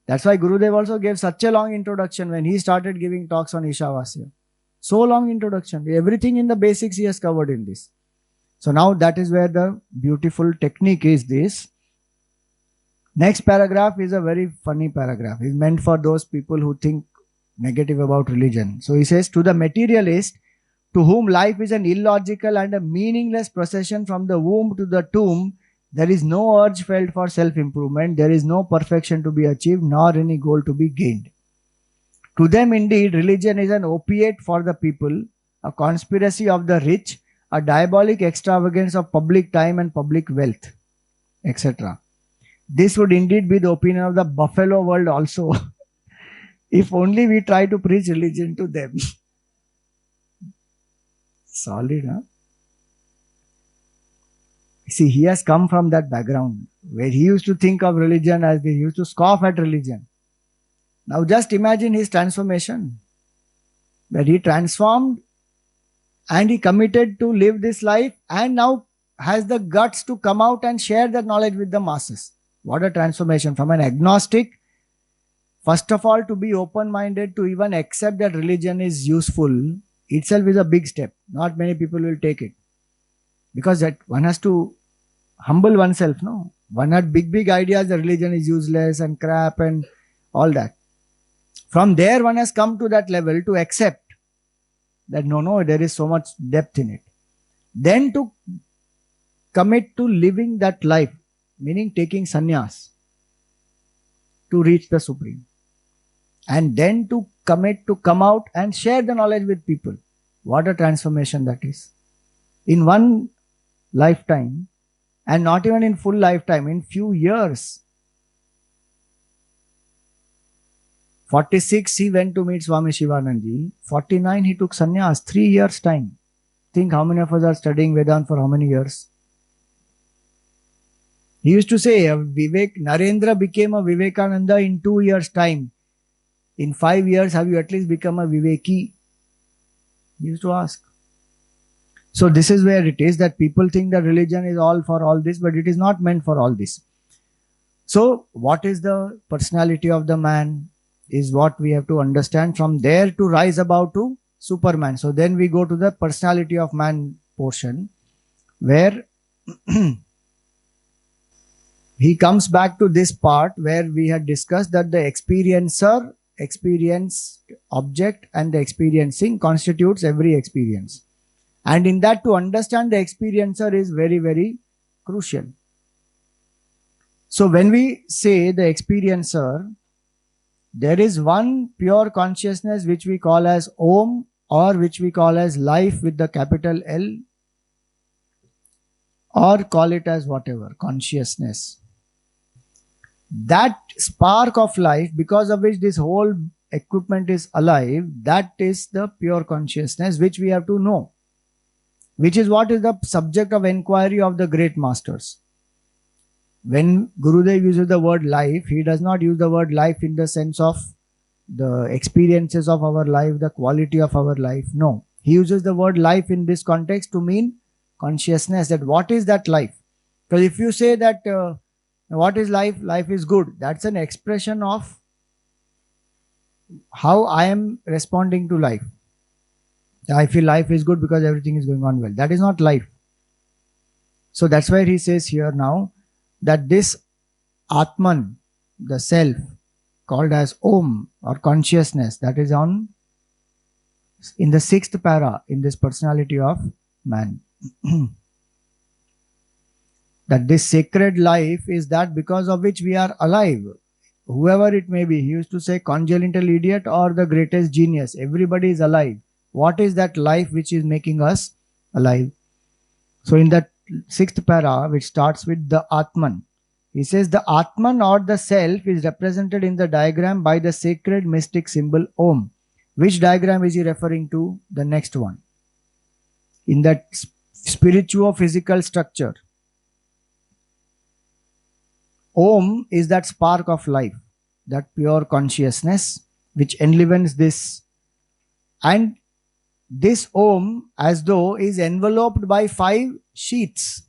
That's why Gurudev also gave such a long introduction when he started giving talks on Ishavasya. So long introduction. Everything in the basics he has covered in this. So now that is where the beautiful technique is this. Next paragraph is a very funny paragraph. It's meant for those people who think negative about religion. So he says, to the materialist, to whom life is an illogical and a meaningless procession from the womb to the tomb, there is no urge felt for self-improvement, there is no perfection to be achieved, nor any goal to be gained. To them indeed, religion is an opiate for the people, a conspiracy of the rich, a diabolic extravagance of public time and public wealth, etc. This would indeed be the opinion of the buffalo world also, if only we try to preach religion to them. Solid, huh? See, he has come from that background where he used to think of religion as this. He used to scoff at religion. Now just imagine his transformation, where he transformed and he committed to live this life and now has the guts to come out and share that knowledge with the masses. What a transformation from an agnostic, first of all, to be open-minded to even accept that religion is useful itself is a big step. Not many people will take it. Because that one has to humble oneself, no? One had big ideas that religion is useless and crap and all that. From there, one has come to that level to accept that no, there is so much depth in it. Then to commit to living that life, meaning taking sannyas to reach the Supreme. And then to commit to come out and share the knowledge with people. What a transformation that is. In one lifetime, and not even in full lifetime, in few years. 46 he went to meet Swami Shivanandaji. 49 he took sannyas, 3 years time. Think how many of us are studying Vedanta for how many years? He used to say, Narendra became a Vivekananda in 2 years time. In 5 years, have you at least become a Viveki? He used to ask. So this is where it is that people think that religion is all for all this, but it is not meant for all this. So what is the personality of the man is what we have to understand. From there to rise above to Superman. So then we go to the personality of man portion, where he comes back to this part where we had discussed that the experiencer, experienced object and the experiencing constitutes every experience. And in that, to understand the experiencer is very, very crucial. So when we say the experiencer, there is one pure consciousness which we call as Om, or which we call as life with the capital L, or call it as whatever, consciousness. That spark of life, because of which this whole equipment is alive, that is the pure consciousness which we have to know, which is what is the subject of inquiry of the great masters. When Gurudev uses the word life, he does not use the word life in the sense of the experiences of our life, the quality of our life. No, he uses the word life in this context to mean consciousness, that what is that life. Because if you say that What is life? Life is good. That's an expression of how I am responding to life. I feel life is good because everything is going on well. That is not life. So that's why he says here now that this Atman, the self, called as Om or consciousness, that is on in the sixth para in this personality of man. That this sacred life is that because of which we are alive. Whoever it may be, he used to say congenital idiot or the greatest genius, everybody is alive. What is that life which is making us alive? So in that sixth para, which starts with the Atman, he says the Atman or the self is represented in the diagram by the sacred mystic symbol Om. Which diagram is he referring to? The next one. In that spirituo-physical structure, Om is that spark of life, that pure consciousness which enlivens this. And this Om, as though, is enveloped by 5 sheaths.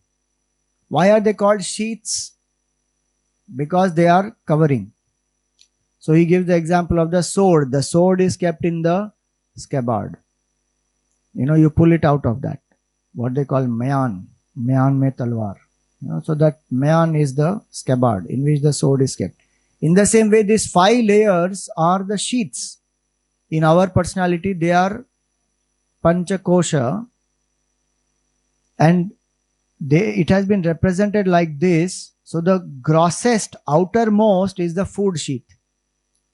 Why are they called sheaths? Because they are covering. So he gives the example of the sword. The sword is kept in the scabbard. You pull it out of that. What they call mayan. Mayan mein talwar. So that mayan is the scabbard in which the sword is kept. In the same way, these 5 layers are the sheaths. In our personality, they are Panchakosha, and it has been represented like this. So the grossest, outermost is the food sheath.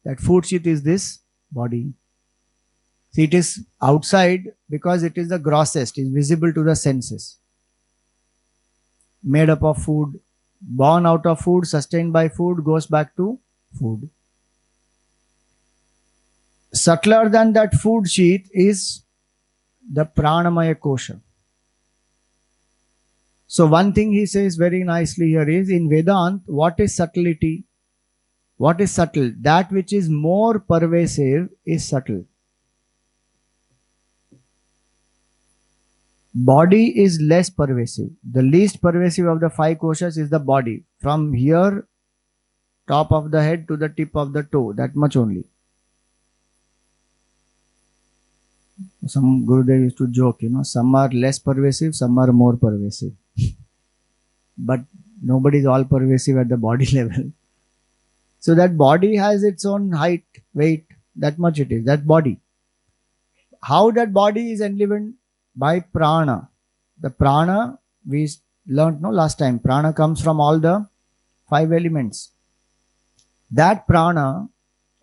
That food sheath is this body. See, it is outside because it is the grossest, is visible to the senses. Made up of food, born out of food, sustained by food, goes back to food. Subtler than that food sheath is the Pranamaya Kosha. So one thing he says very nicely here is, in Vedanta, what is subtlety? What is subtle? That which is more pervasive is subtle. Body is less pervasive. The least pervasive of the 5 koshas is the body. From here, top of the head to the tip of the toe, that much only. Some Gurudev used to joke, some are less pervasive, some are more pervasive. But nobody is all pervasive at the body level. So that body has its own height, weight, that much it is, that body. How that body is enlivened? By prana. The prana, we learnt last time, prana comes from all the 5 elements. That prana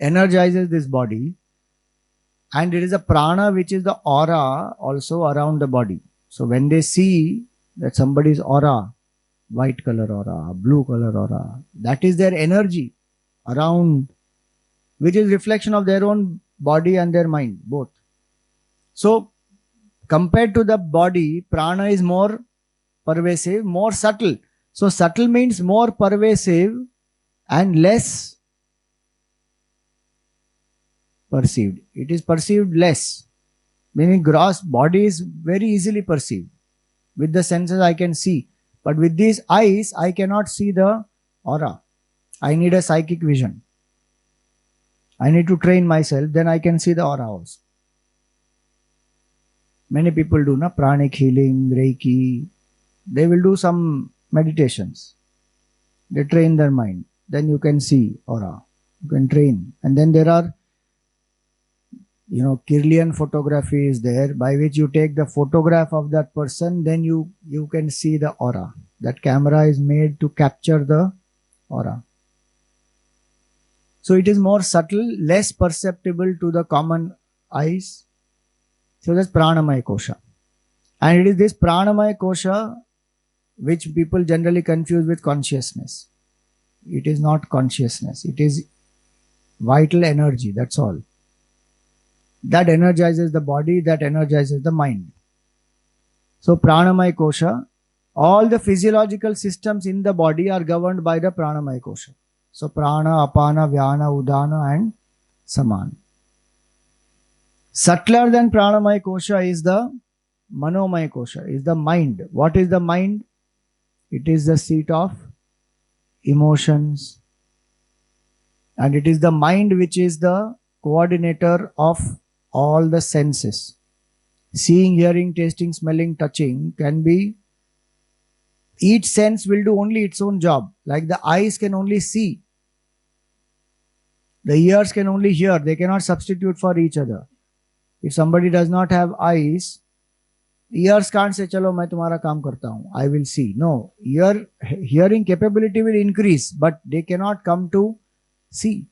energizes this body, and it is a prana which is the aura also around the body. So when they see that somebody's aura, white color aura, blue color aura, that is their energy around, which is reflection of their own body and their mind, both. So compared to the body, prana is more pervasive, more subtle. So subtle means more pervasive and less perceived. It is perceived less. Meaning gross body is very easily perceived. With the senses I can see. But with these eyes, I cannot see the aura. I need a psychic vision. I need to train myself, then I can see the aura also. Many people do pranic healing, Reiki. They will do some meditations. They train their mind. Then you can see aura. You can train. And then there are, Kirlian photography is there, by which you take the photograph of that person, then you can see the aura. That camera is made to capture the aura. So it is more subtle, less perceptible to the common eyes. So that's Pranamaya Kosha. And it is this Pranamaya Kosha which people generally confuse with consciousness. It is not consciousness. It is vital energy, that's all. That energizes the body, that energizes the mind. So Pranamaya Kosha, all the physiological systems in the body are governed by the Pranamaya Kosha. So Prana, Apana, Vyana, Udana and Samana. Subtler than Pranamaya Kosha is the Manomaya Kosha, is the mind. What is the mind? It is the seat of emotions, and it is the mind which is the coordinator of all the senses. Seeing, hearing, tasting, smelling, touching can be, each sense will do only its own job. Like the eyes can only see, the ears can only hear, they cannot substitute for each other. If somebody does not have eyes, ears can't say, chalo main tumhara kaam karta hu, I will see. No, hearing capability will increase, but they cannot come to see.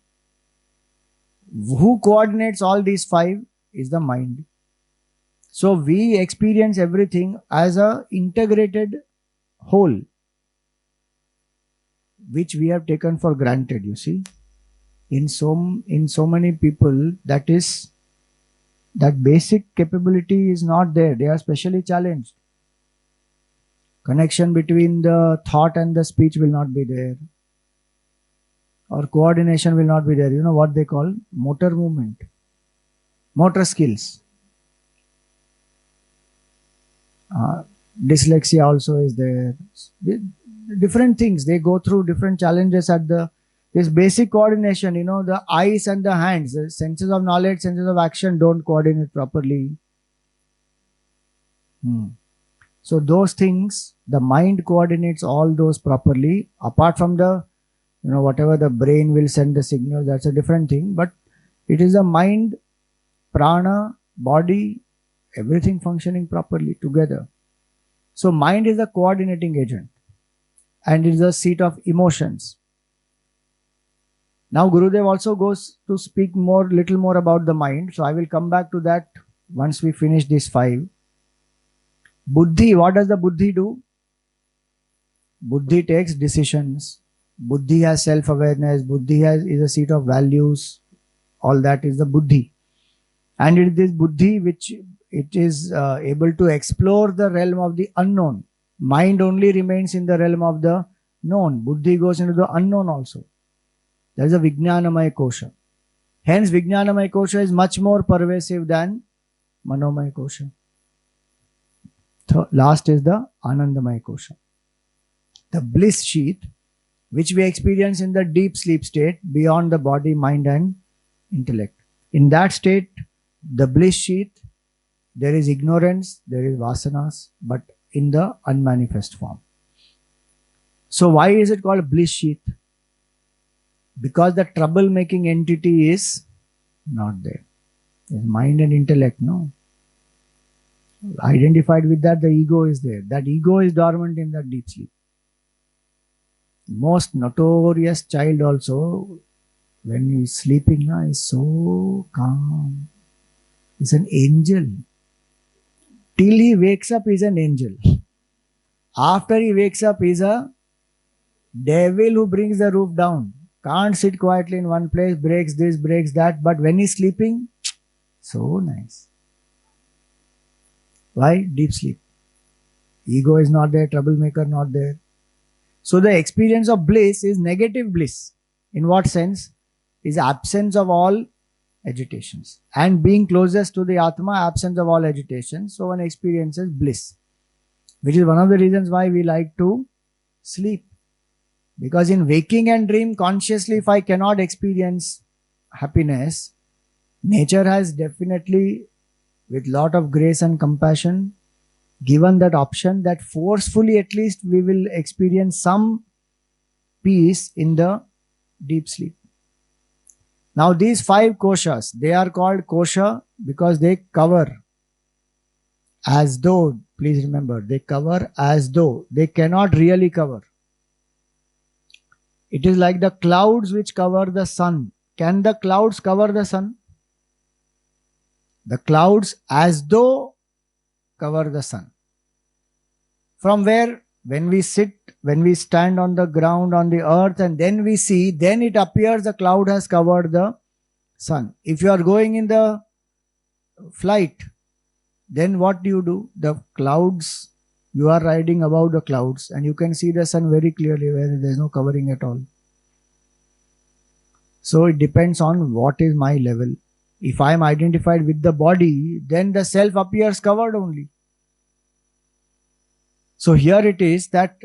Who coordinates all these five is the mind. So we experience everything as a integrated whole, which we have taken for granted, you see. In so many people, that basic capability is not there. They are specially challenged. Connection between the thought and the speech will not be there, or coordination will not be there. You know what they call motor movement, motor skills. Dyslexia also is there. Different things, they go through different challenges at this basic coordination. You know, the eyes and the hands, the senses of knowledge, senses of action don't coordinate properly. So those things, the mind coordinates all those properly. Apart from the, whatever the brain will send the signal, that's a different thing. But it is the mind, prana, body, everything functioning properly together. So mind is a coordinating agent, and it is the seat of emotions. Now Gurudev also goes to speak little more about the mind. So I will come back to that once we finish these five. Buddhi, what does the buddhi do? Buddhi takes decisions. Buddhi has self-awareness. Buddhi is a seat of values. All that is the buddhi. And it is this buddhi which it is able to explore the realm of the unknown. Mind only remains in the realm of the known. Buddhi goes into the unknown also. There is a Vijnanamaya Kosha. Hence, Vijnanamaya Kosha is much more pervasive than Manomaya Kosha. Last is the Anandamaya Kosha. The bliss sheath, which we experience in the deep sleep state beyond the body, mind and intellect. In that state, the bliss sheath, there is ignorance, there is vasanas, but in the unmanifest form. So why is it called bliss sheath? Because the trouble-making entity is not there. There's mind and intellect, no? Identified with that, the ego is there. That ego is dormant in that deep sleep. Most notorious child also, when he is sleeping, is so calm. He's an angel. Till he wakes up, he's an angel. After he wakes up, he's a devil who brings the roof down. Can't sit quietly in one place, breaks this, breaks that. But when he's sleeping, so nice. Why? Deep sleep. Ego is not there, troublemaker not there. So the experience of bliss is negative bliss. In what sense? Is absence of all agitations. And being closest to the Atma, absence of all agitations. So one experiences bliss. Which is one of the reasons why we like to sleep. Because in waking and dream, consciously, if I cannot experience happiness, nature has definitely, with lot of grace and compassion, given that option that forcefully at least we will experience some peace in the deep sleep. Now these five koshas, they are called kosha because they cover as though, please remember, they cover as though, they cannot really cover. It is like the clouds which cover the sun. Can the clouds cover the sun? The clouds as though cover the sun. From where? When we sit, when we stand on the ground, on the earth, and then we see, then it appears the cloud has covered the sun. If you are going in the flight, then what do? The clouds, you are riding above the clouds and you can see the sun very clearly where there is no covering at all. So it depends on what is my level. If I am identified with the body, then the self appears covered only. So here it is that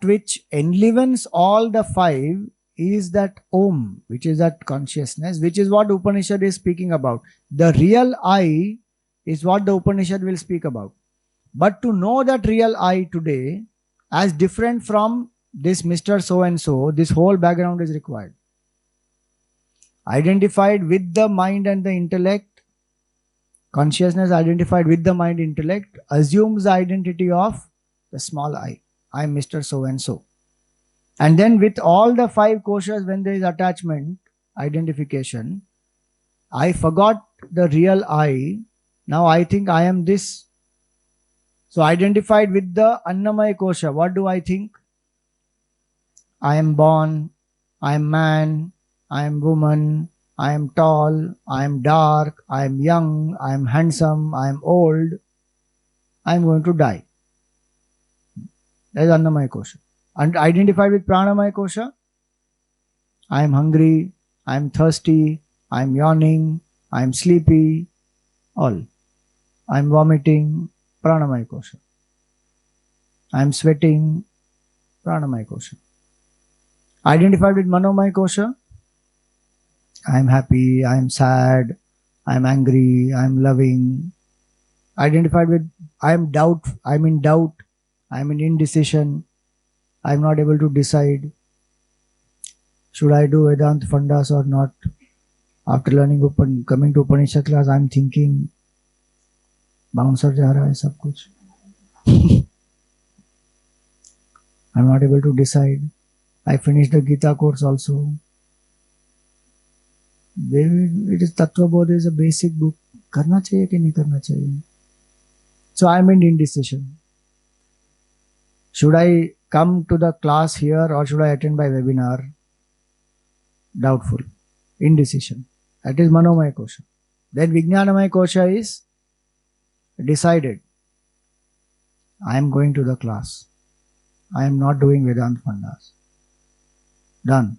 which enlivens all the five is that Om, which is that consciousness, which is what Upanishad is speaking about. The real I is what the Upanishad will speak about. But to know that real I today, as different from this Mr. So and so, this whole background is required. Identified with the mind and the intellect, consciousness identified with the mind intellect assumes the identity of the small I. I am Mr. So and so. And then with all the five koshas, when there is attachment, identification, I forgot the real I. Now I think I am this. So identified with the Annamaya kosha, what do I think? I am born, I am man, I am woman, I am tall, I am dark, I am young, I am handsome, I am old, I am going to die. That is Annamaya kosha. And identified with Pranamaya kosha, I am hungry, I am thirsty, I am yawning, I am sleepy, all. I am vomiting, Pranamaya kosha. I am sweating, Pranamaya kosha. Identified with Manomaya kosha, I am happy, I am sad, I am angry, I am loving. Identified with I am in doubt, I am in indecision, I am not able to decide. Should I do Vedanta Fundas or not? After learning coming to Upanishad class, I am thinking, bouncer जा रहा है सब कुछ. I am not able to decide. I finished the Gita course also. It is Tattva Bodh is a basic book. करना चाहिए कि नहीं करना चाहिए? So I am in indecision. Should I come to the class here or should I attend by webinar? Doubtful. Indecision. That is Manomaya kosha. Then Vijnanamaya kosha is decided. I am going to the class. I am not doing Vedanta Fundas. Done.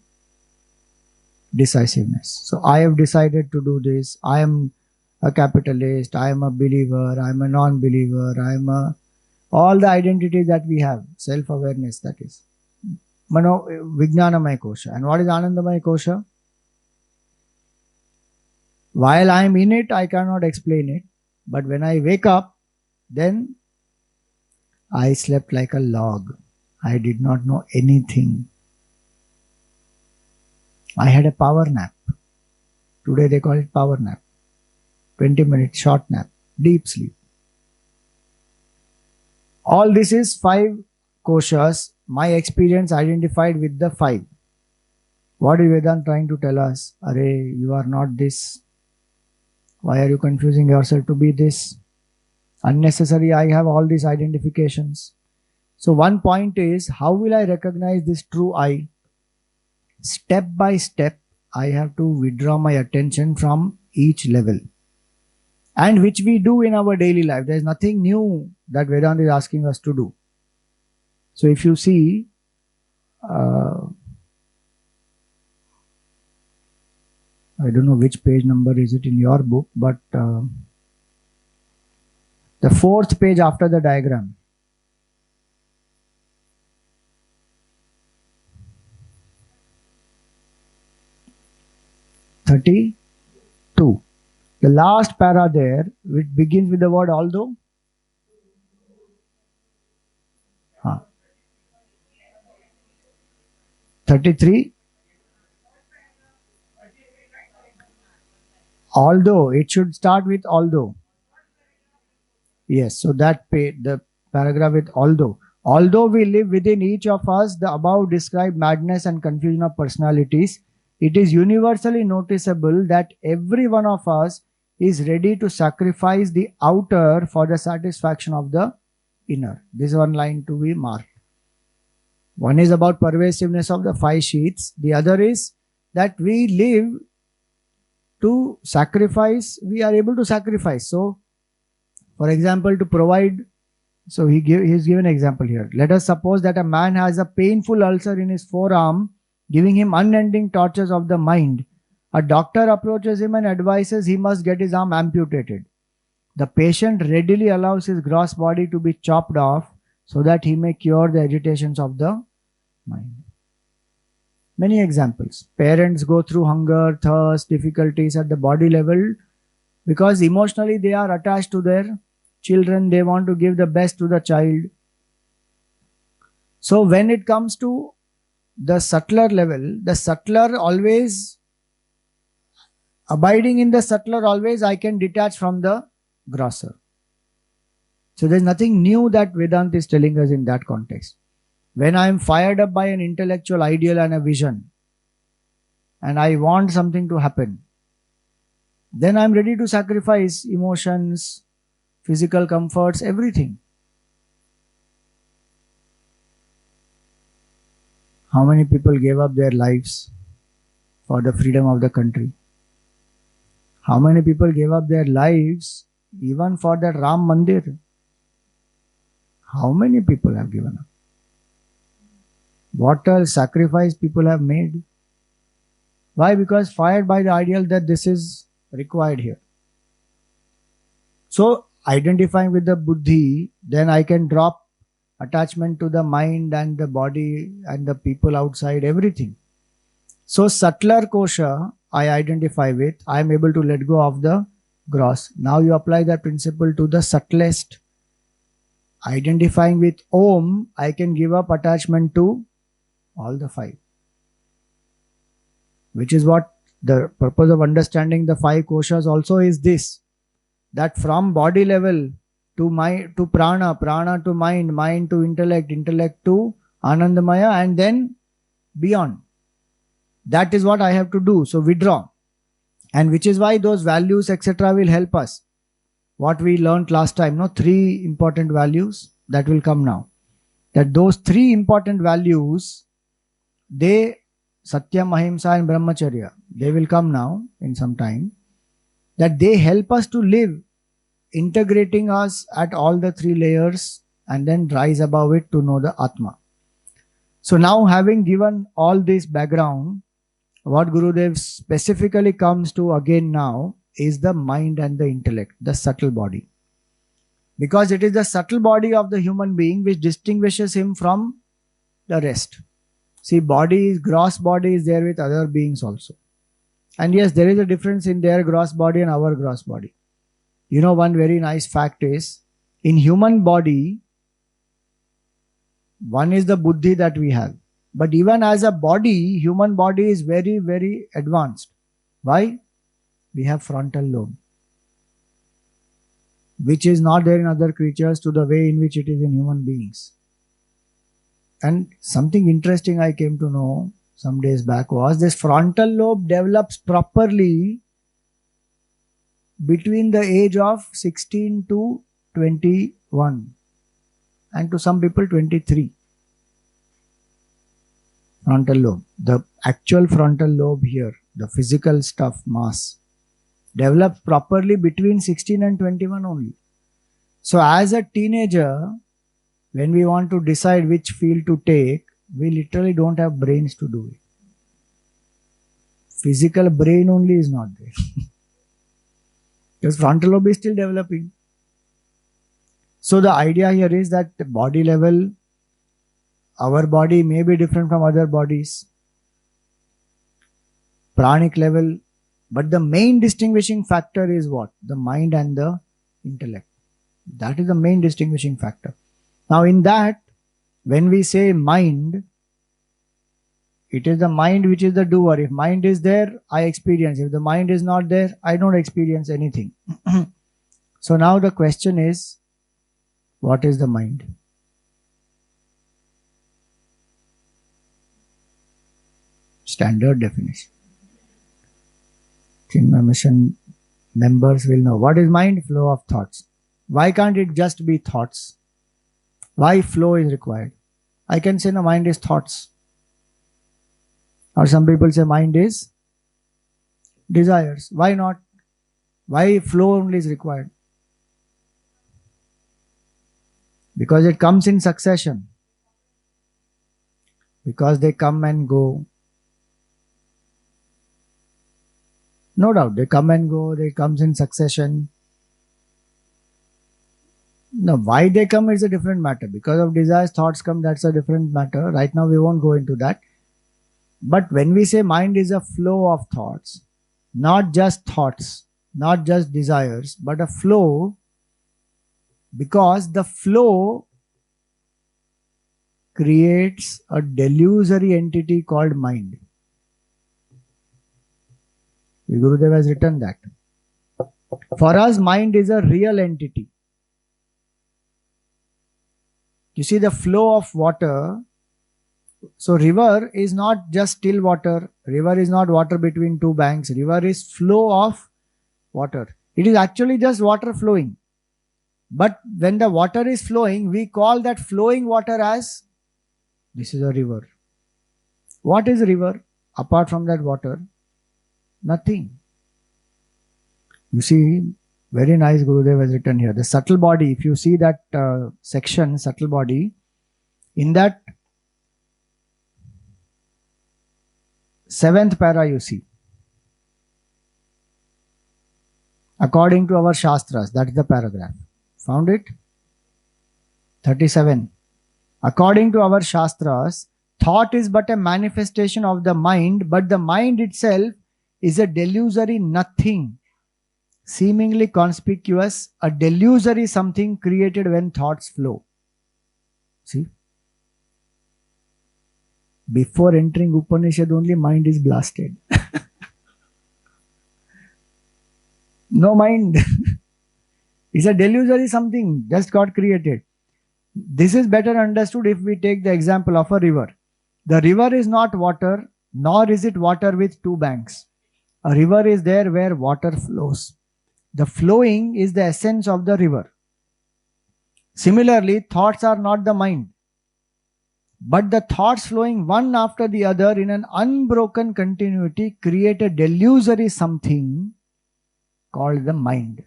Decisiveness. So I have decided to do this. I am a capitalist. I am a believer. I am a non-believer. I am all the identities that we have. Self-awareness, that is. Vijnanamaya kosha. And what is Anandamaya kosha? While I am in it, I cannot explain it. But when I wake up, then I slept like a log. I did not know anything. I had a power nap. Today they call it power nap. 20 minutes short nap. Deep sleep. All this is 5 koshas. My experience identified with the 5. What is Vedanta trying to tell us? Arey, you are not this. Why are you confusing yourself to be this? Unnecessary, I have all these identifications. So one point is, how will I recognize this true I? Step by step, I have to withdraw my attention from each level. And which we do in our daily life. There is nothing new that Vedanta is asking us to do. So if you see, I don't know which page number is it in your book, but the 4th page after the diagram. The last para there, which begins with the word although. 33. Although, it should start with although. Yes, so that the paragraph with although. Although we live within each of us the above described madness and confusion of personalities, it is universally noticeable that every one of us is ready to sacrifice the outer for the satisfaction of the inner. This is one line to be marked. One is about pervasiveness of the 5 sheaths. The other is that we live to sacrifice, we are able to sacrifice. So, for example, to provide, so he is given an example here. Let us suppose that a man has a painful ulcer in his forearm, giving him unending tortures of the mind. A doctor approaches him and advises he must get his arm amputated. The patient readily allows his gross body to be chopped off so that he may cure the agitations of the mind. Many examples. Parents go through hunger, thirst, difficulties at the body level because emotionally they are attached to their children. They want to give the best to the child. So when it comes to the subtler level, the subtler always, abiding in the subtler always, I can detach from the grosser. So there's nothing new that Vedanta is telling us in that context. When I am fired up by an intellectual ideal and a vision, and I want something to happen, then I'm ready to sacrifice emotions, physical comforts, everything. How many people gave up their lives for the freedom of the country? How many people gave up their lives even for that Ram Mandir? How many people have given up? What a sacrifice people have made. Why? Because fired by the ideal that this is required here. So identifying with the buddhi, then I can drop attachment to the mind and the body and the people outside, everything. So subtler kosha I identify with, I am able to let go of the gross. Now you apply that principle to the subtlest. Identifying with Om, I can give up attachment to all the five. Which is what the purpose of understanding the five koshas also is this. That from body level to mind, to prana, prana to mind, mind to intellect, intellect to Anandamaya, and then beyond. That is what I have to do. So withdraw. And which is why those values, etc., will help us. What we learned last time, no, 3 important values that will come now. That those 3 important values, they, Satyam, Ahimsa and Brahmacharya, they will come now in some time. That they help us to live, integrating us at all the 3 layers and then rise above it to know the Atma. So now, having given all this background, what Gurudev specifically comes to again now is the mind and the intellect, the subtle body. Because it is the subtle body of the human being which distinguishes him from the rest. See, gross body is there with other beings also. And yes, there is a difference in their gross body and our gross body. You know, one very nice fact is, in human body, one is the buddhi that we have. But even as a body, human body is very, very advanced. Why? We have frontal lobe, which is not there in other creatures to the way in which it is in human beings. And something interesting I came to know some days back was this frontal lobe develops properly between the age of 16 to 21 and to some people 23. Frontal lobe, the actual frontal lobe here, the physical stuff, mass, develops properly between 16 and 21 only. So as a teenager, when we want to decide which field to take, we literally don't have brains to do it. Physical brain only is not there. Because frontal lobe is still developing. So the idea here is that the body level, our body may be different from other bodies. Pranic level. But the main distinguishing factor is what? The mind and the intellect. That is the main distinguishing factor. Now in that, when we say mind, it is the mind which is the doer. If mind is there, I experience. If the mind is not there, I don't experience anything. So now the question is, what is the mind? Standard definition. Chinmaya Mission members will know. What is mind? Flow of thoughts. Why can't it just be thoughts? Why flow is required? I can say the mind is thoughts. Or some people say mind is desires. Why not? Why flow only is required? Because it comes in succession. Because they come and go. No doubt, they come and go, they comes in succession. No, why they come is a different matter. Because of desires, thoughts come, that's a different matter. Right now, we won't go into that. But when we say mind is a flow of thoughts, not just thoughts, not just desires, but a flow, because the flow creates a delusory entity called mind. Gurudev has written that. For us, mind is a real entity. You see the flow of water. So river is not just still water. River is not water between two banks. River is flow of water. It is actually just water flowing. But when the water is flowing, we call that flowing water as, this is a river. What is river apart from that water? Nothing. You see, very nice Gurudev has written here. The subtle body, if you see that section, subtle body, in that 7th para you see. According to our Shastras, that is the paragraph. Found it? 37. According to our Shastras, thought is but a manifestation of the mind, but the mind itself is a delusory nothing, seemingly conspicuous, a delusory something created when thoughts flow. See? Before entering Upanishad only, mind is blasted. No mind. It's a delusory something just got created. This is better understood if we take the example of a river. The river is not water, nor is it water with two banks. A river is there where water flows. The flowing is the essence of the river. Similarly, thoughts are not the mind, but the thoughts flowing one after the other in an unbroken continuity create a delusory something called the mind.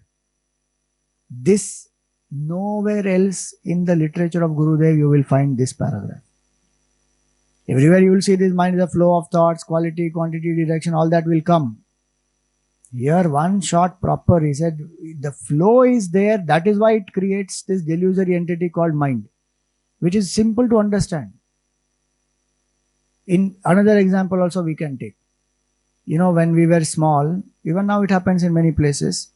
This, nowhere else in the literature of Gurudev you will find this paragraph. Everywhere you will see this mind is a flow of thoughts, quality, quantity, direction, all that will come. Here one shot proper, he said the flow is there, that is why it creates this delusory entity called mind, which is simple to understand. In another example also we can take. You know, when we were small, even now it happens in many places,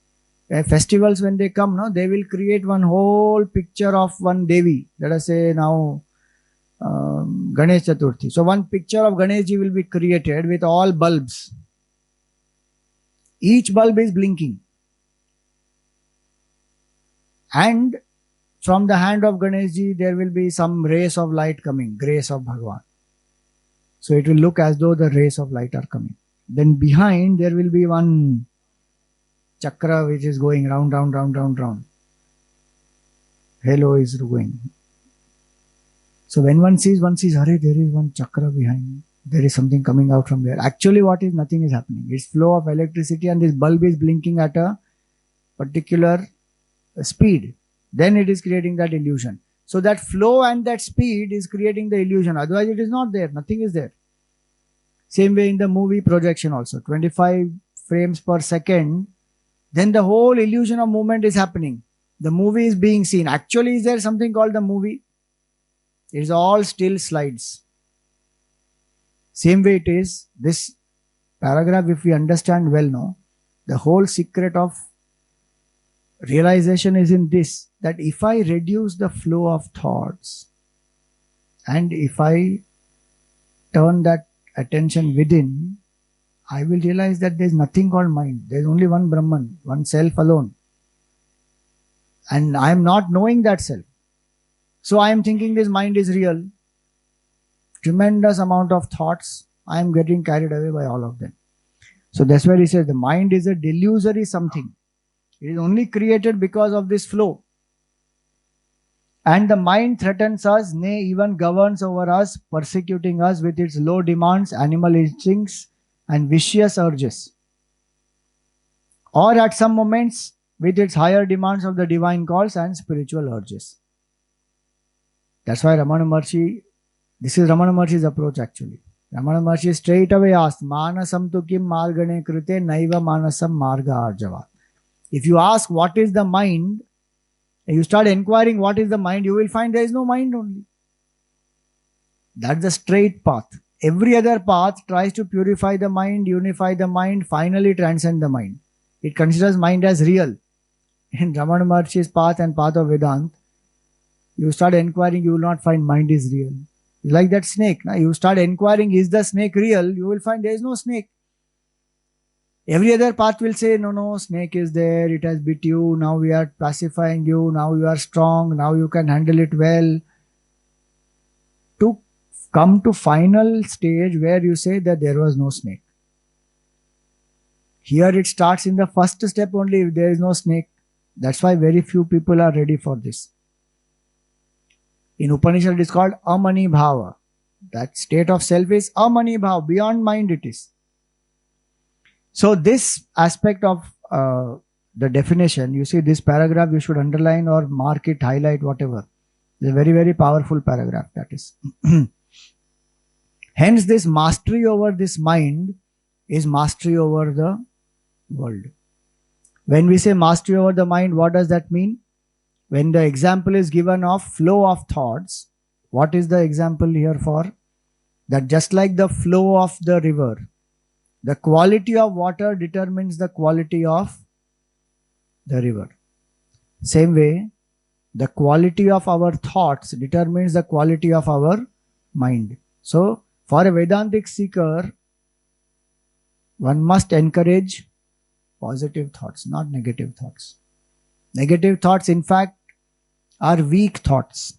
festivals when they come, no, they will create one whole picture of one Devi. Let us say now Ganesh Chaturthi. So one picture of Ganeshji will be created with all bulbs. Each bulb is blinking. And from the hand of Ganeshji there will be some rays of light coming, grace of Bhagavan. So it will look as though the rays of light are coming. Then behind there will be one chakra which is going round, round, round, round, round. Halo is going. So when one sees, Hare, there is one chakra behind. There is something coming out from there. Actually what is, nothing is happening. It's flow of electricity and this bulb is blinking at a particular speed. Then it is creating that illusion. So that flow and that speed is creating the illusion. Otherwise it is not there. Nothing is there. Same way in the movie projection also. 25 frames per second. Then the whole illusion of movement is happening. The movie is being seen. Actually, is there something called the movie? It is all still slides. Same way it is. This paragraph, if we understand well now, the whole secret of realization is in this, that if I reduce the flow of thoughts and if I turn that attention within, I will realize that there is nothing called mind. There is only one Brahman, one self alone. And I am not knowing that self. So I am thinking this mind is real. Tremendous amount of thoughts. I am getting carried away by all of them. So that's where he says the mind is a delusory something. It is only created because of this flow. And the mind threatens us, nay, even governs over us, persecuting us with its low demands, animal instincts, and vicious urges. Or at some moments, with its higher demands of the divine calls and spiritual urges. That's why Ramana Maharshi, this is Ramana Maharshi's approach actually. Ramana Maharshi straight away asked, Manasam tu kim margane krite naiva manasam marga arjava. If you ask what is the mind, You start inquiring what is the mind, you will find there is no mind only. That's the straight path. Every other path tries to purify the mind, unify the mind, finally transcend the mind. It considers mind as real. In Ramana Maharshi's path and path of Vedanta, you start inquiring, you will not find mind is real. Like that snake. Now you start inquiring, is the snake real? You will find there is no snake. Every other path will say, no, snake is there, it has bit you, now we are pacifying you, now you are strong, now you can handle it well. To come to final stage where you say that there was no snake. Here it starts in the first step only, if there is no snake. That's why very few people are ready for this. In Upanishad it is called Amani Bhava. That state of self is Amani Bhava, beyond mind it is. So this aspect of the definition, you see this paragraph you should underline or mark it, highlight, whatever. It's a very, very powerful paragraph that is. Hence this mastery over this mind is mastery over the world. When we say mastery over the mind, what does that mean? When the example is given of flow of thoughts, what is the example here for? That just like the flow of the river, the quality of water determines the quality of the river. Same way, the quality of our thoughts determines the quality of our mind. So, for a Vedantic seeker, one must encourage positive thoughts, not negative thoughts. Negative thoughts, in fact, are weak thoughts.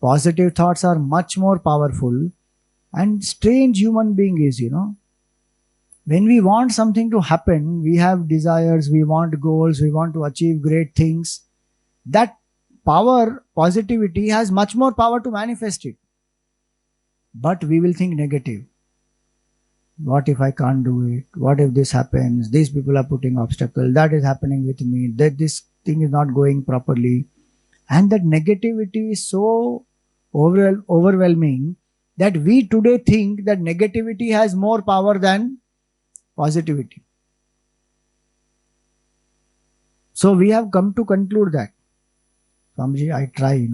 Positive thoughts are much more powerful. And strange human being is, when we want something to happen, we have desires, we want goals, we want to achieve great things. That power, positivity, has much more power to manifest it. But we will think negative. What if I can't do it? What if this happens? These people are putting obstacles. That is happening with me. That this thing is not going properly. And that negativity is so overwhelming that we today think that negativity has more power than positivity. So we have come to conclude that, Swamiji, I try,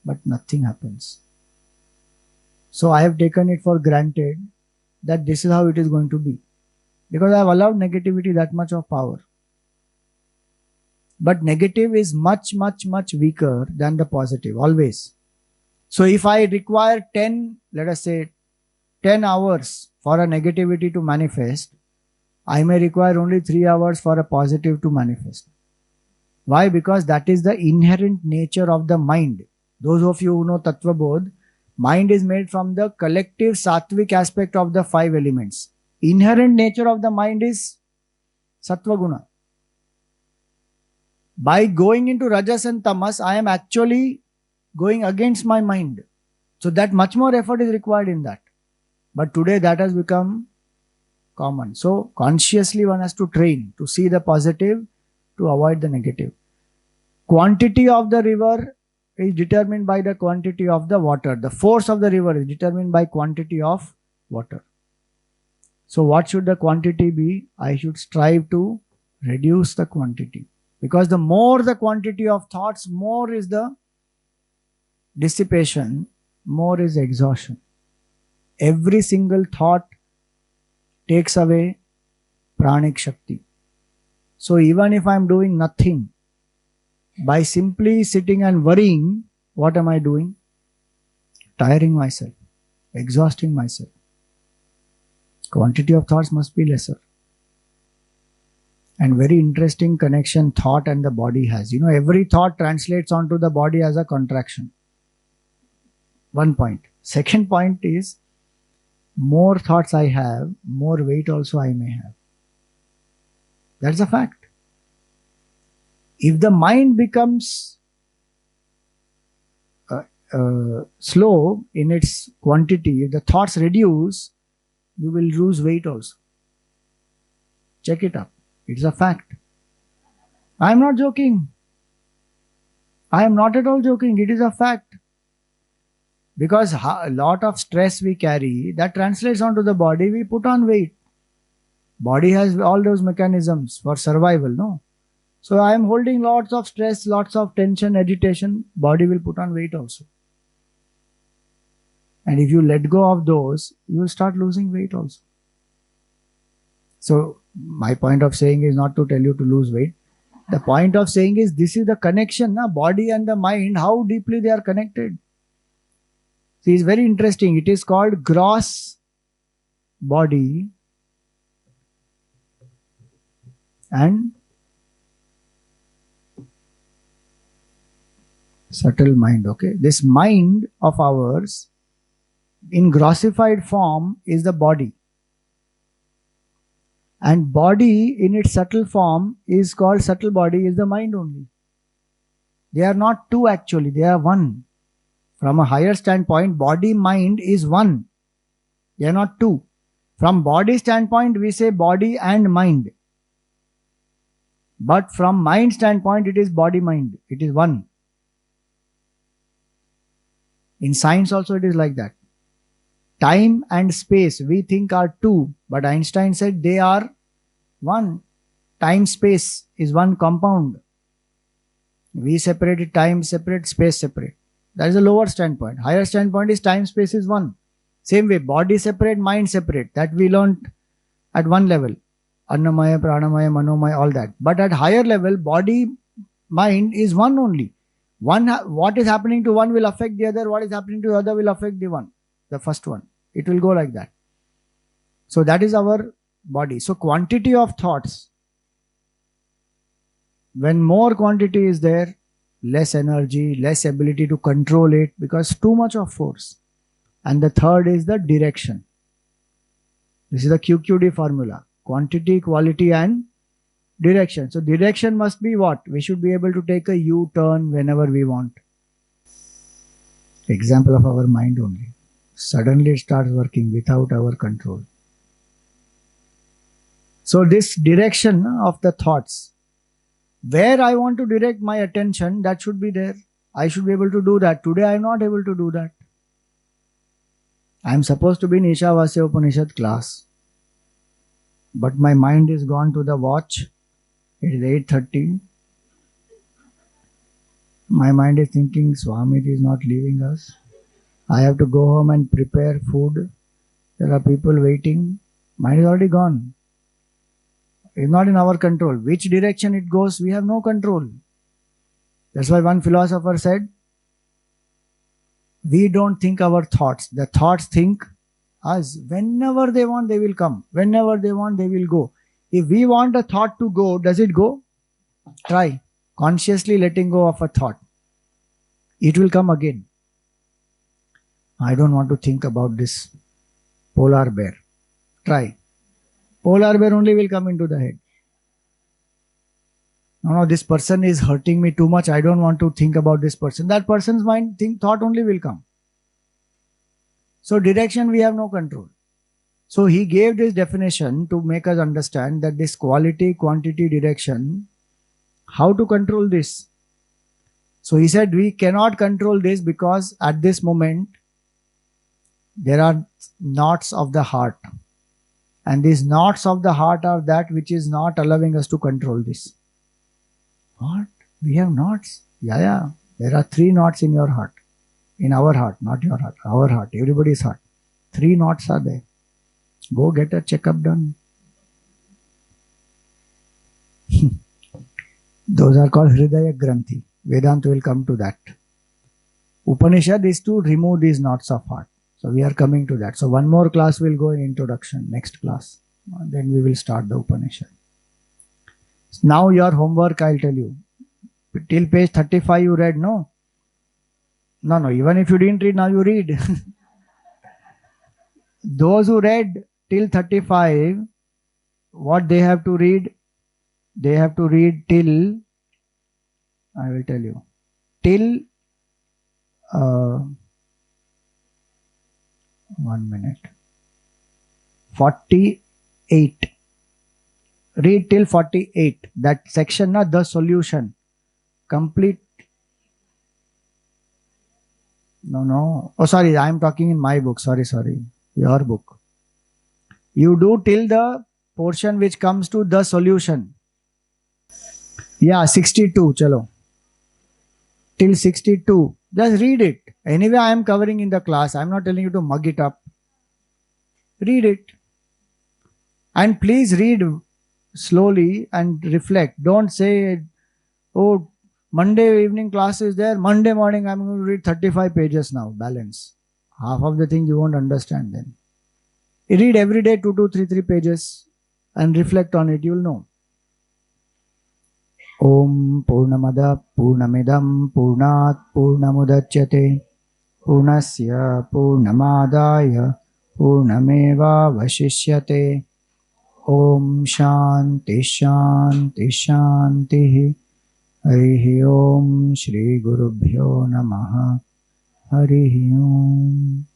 but nothing happens. So I have taken it for granted that this is how it is going to be. Because I have allowed negativity that much of power. But negative is much, much, much weaker than the positive, always. So if I require 10 hours for a negativity to manifest, I may require only 3 hours for a positive to manifest. Why? Because that is the inherent nature of the mind. Those of you who know Tattva Bodh, mind is made from the collective sattvic aspect of the 5 elements. Inherent nature of the mind is Sattva Guna. By going into Rajas and Tamas, I am actually going against my mind. So that much more effort is required in that. But today that has become common. So consciously one has to train to see the positive, to avoid the negative. Quantity of the river is determined by the quantity of the water. The force of the river is determined by quantity of water. So what should the quantity be? I should strive to reduce the quantity. Because the more the quantity of thoughts, more is the dissipation, more is exhaustion. Every single thought takes away pranic shakti. So even if I am doing nothing, by simply sitting and worrying, what am I doing? Tiring myself, exhausting myself. Quantity of thoughts must be lesser. And very interesting connection thought and the body has. Every thought translates onto the body as a contraction. One point. Second point is, more thoughts I have, more weight also I may have. That's a fact. If the mind becomes slow in its quantity, if the thoughts reduce, you will lose weight also. Check it up. It's a fact. I am not joking. I am not at all joking. It is a fact. Because a lot of stress we carry, that translates onto the body, we put on weight. Body has all those mechanisms for survival, no? So I am holding lots of stress, lots of tension, agitation, body will put on weight also. And if you let go of those, you will start losing weight also. So my point of saying is not to tell you to lose weight. The point of saying is this is the connection, body and the mind, how deeply they are connected. See, it's very interesting. It is called gross body and subtle mind. Okay, this mind of ours in grossified form is the body, and body in its subtle form is called subtle body, is the mind only. They are not two actually, they are one. From a higher standpoint, body mind is one, they are not two. From body standpoint, we say body and mind, but from mind standpoint, it is body mind, it is one. In science also it is like that. Time and space we think are two, but Einstein said they are one. Time space is one compound. We separated time separate, space separate. That is a lower standpoint. Higher standpoint is time space is one. Same way, body separate, mind separate. That we learnt at one level. Annamaya, Pranamaya, Manomaya, all that. But at higher level, body, mind is one only. One, what is happening to one will affect the other. What is happening to the other will affect the one, the first one. It will go like that. So that is our body. So quantity of thoughts. When more quantity is there, less energy, less ability to control it because too much of force. And the third is the direction. This is the QQD formula. Quantity, quality and direction. So direction must be what? We should be able to take a U-turn whenever we want. Example of our mind only. Suddenly it starts working without our control. So this direction of the thoughts, where I want to direct my attention, that should be there. I should be able to do that. Today I am not able to do that. I am supposed to be in Ishavasya Upanishad class, but my mind is gone to the watch. It is 8:30. My mind is thinking, Swamiji is not leaving us. I have to go home and prepare food. There are people waiting. Mind is already gone. It is not in our control. Which direction it goes, we have no control. That's why one philosopher said, we don't think our thoughts. The thoughts think us. Whenever they want, they will come. Whenever they want, they will go. If we want a thought to go, does it go? Try consciously letting go of a thought. It will come again. I don't want to think about this polar bear. Try. Polar bear only will come into the head. No, this person is hurting me too much. I don't want to think about this person. That person's mind, thought only will come. So direction we have no control. So he gave this definition to make us understand that this quality, quantity, direction, how to control this. So he said we cannot control this because at this moment there are knots of the heart. And these knots of the heart are that which is not allowing us to control this. What? We have knots? Yeah. There are 3 knots in your heart. In our heart, not your heart. Our heart, everybody's heart. 3 knots are there. Go get a checkup done. Those are called Hridaya Granthi. Vedanta will come to that. Upanishad is to remove these knots of heart. So we are coming to that. So one more class will go in introduction, next class. Then we will start the Upanishad. Now your homework, I'll tell you. Till page 35 you read, no? No, even if you didn't read, now you read. Those who read till 35, what they have to read? They have to read till, I will tell you, till 48. Read till 48. That section, the solution. Complete. No. Oh, sorry, I am talking in my book. Sorry. Your book. You do till the portion which comes to the solution. Yeah, 62. Chalo. Till 62. Just read it. Anyway, I am covering in the class. I'm not telling you to mug it up. Read it. And please read slowly and reflect. Don't say, oh, Monday evening class is there. Monday morning, I'm going to read 35 pages now. Balance. Half of the thing you won't understand then. You read every day 2, 2, 3 pages and reflect on it. You'll know. Om Purnamada Purnamidam Purnat Purnamudachyate Purnasya Purnamadaya Purnameva Vashishyate. Om Shanti Shanti Shanti. Harihi Om Shri Gurubhyo Namaha. Harihi Om.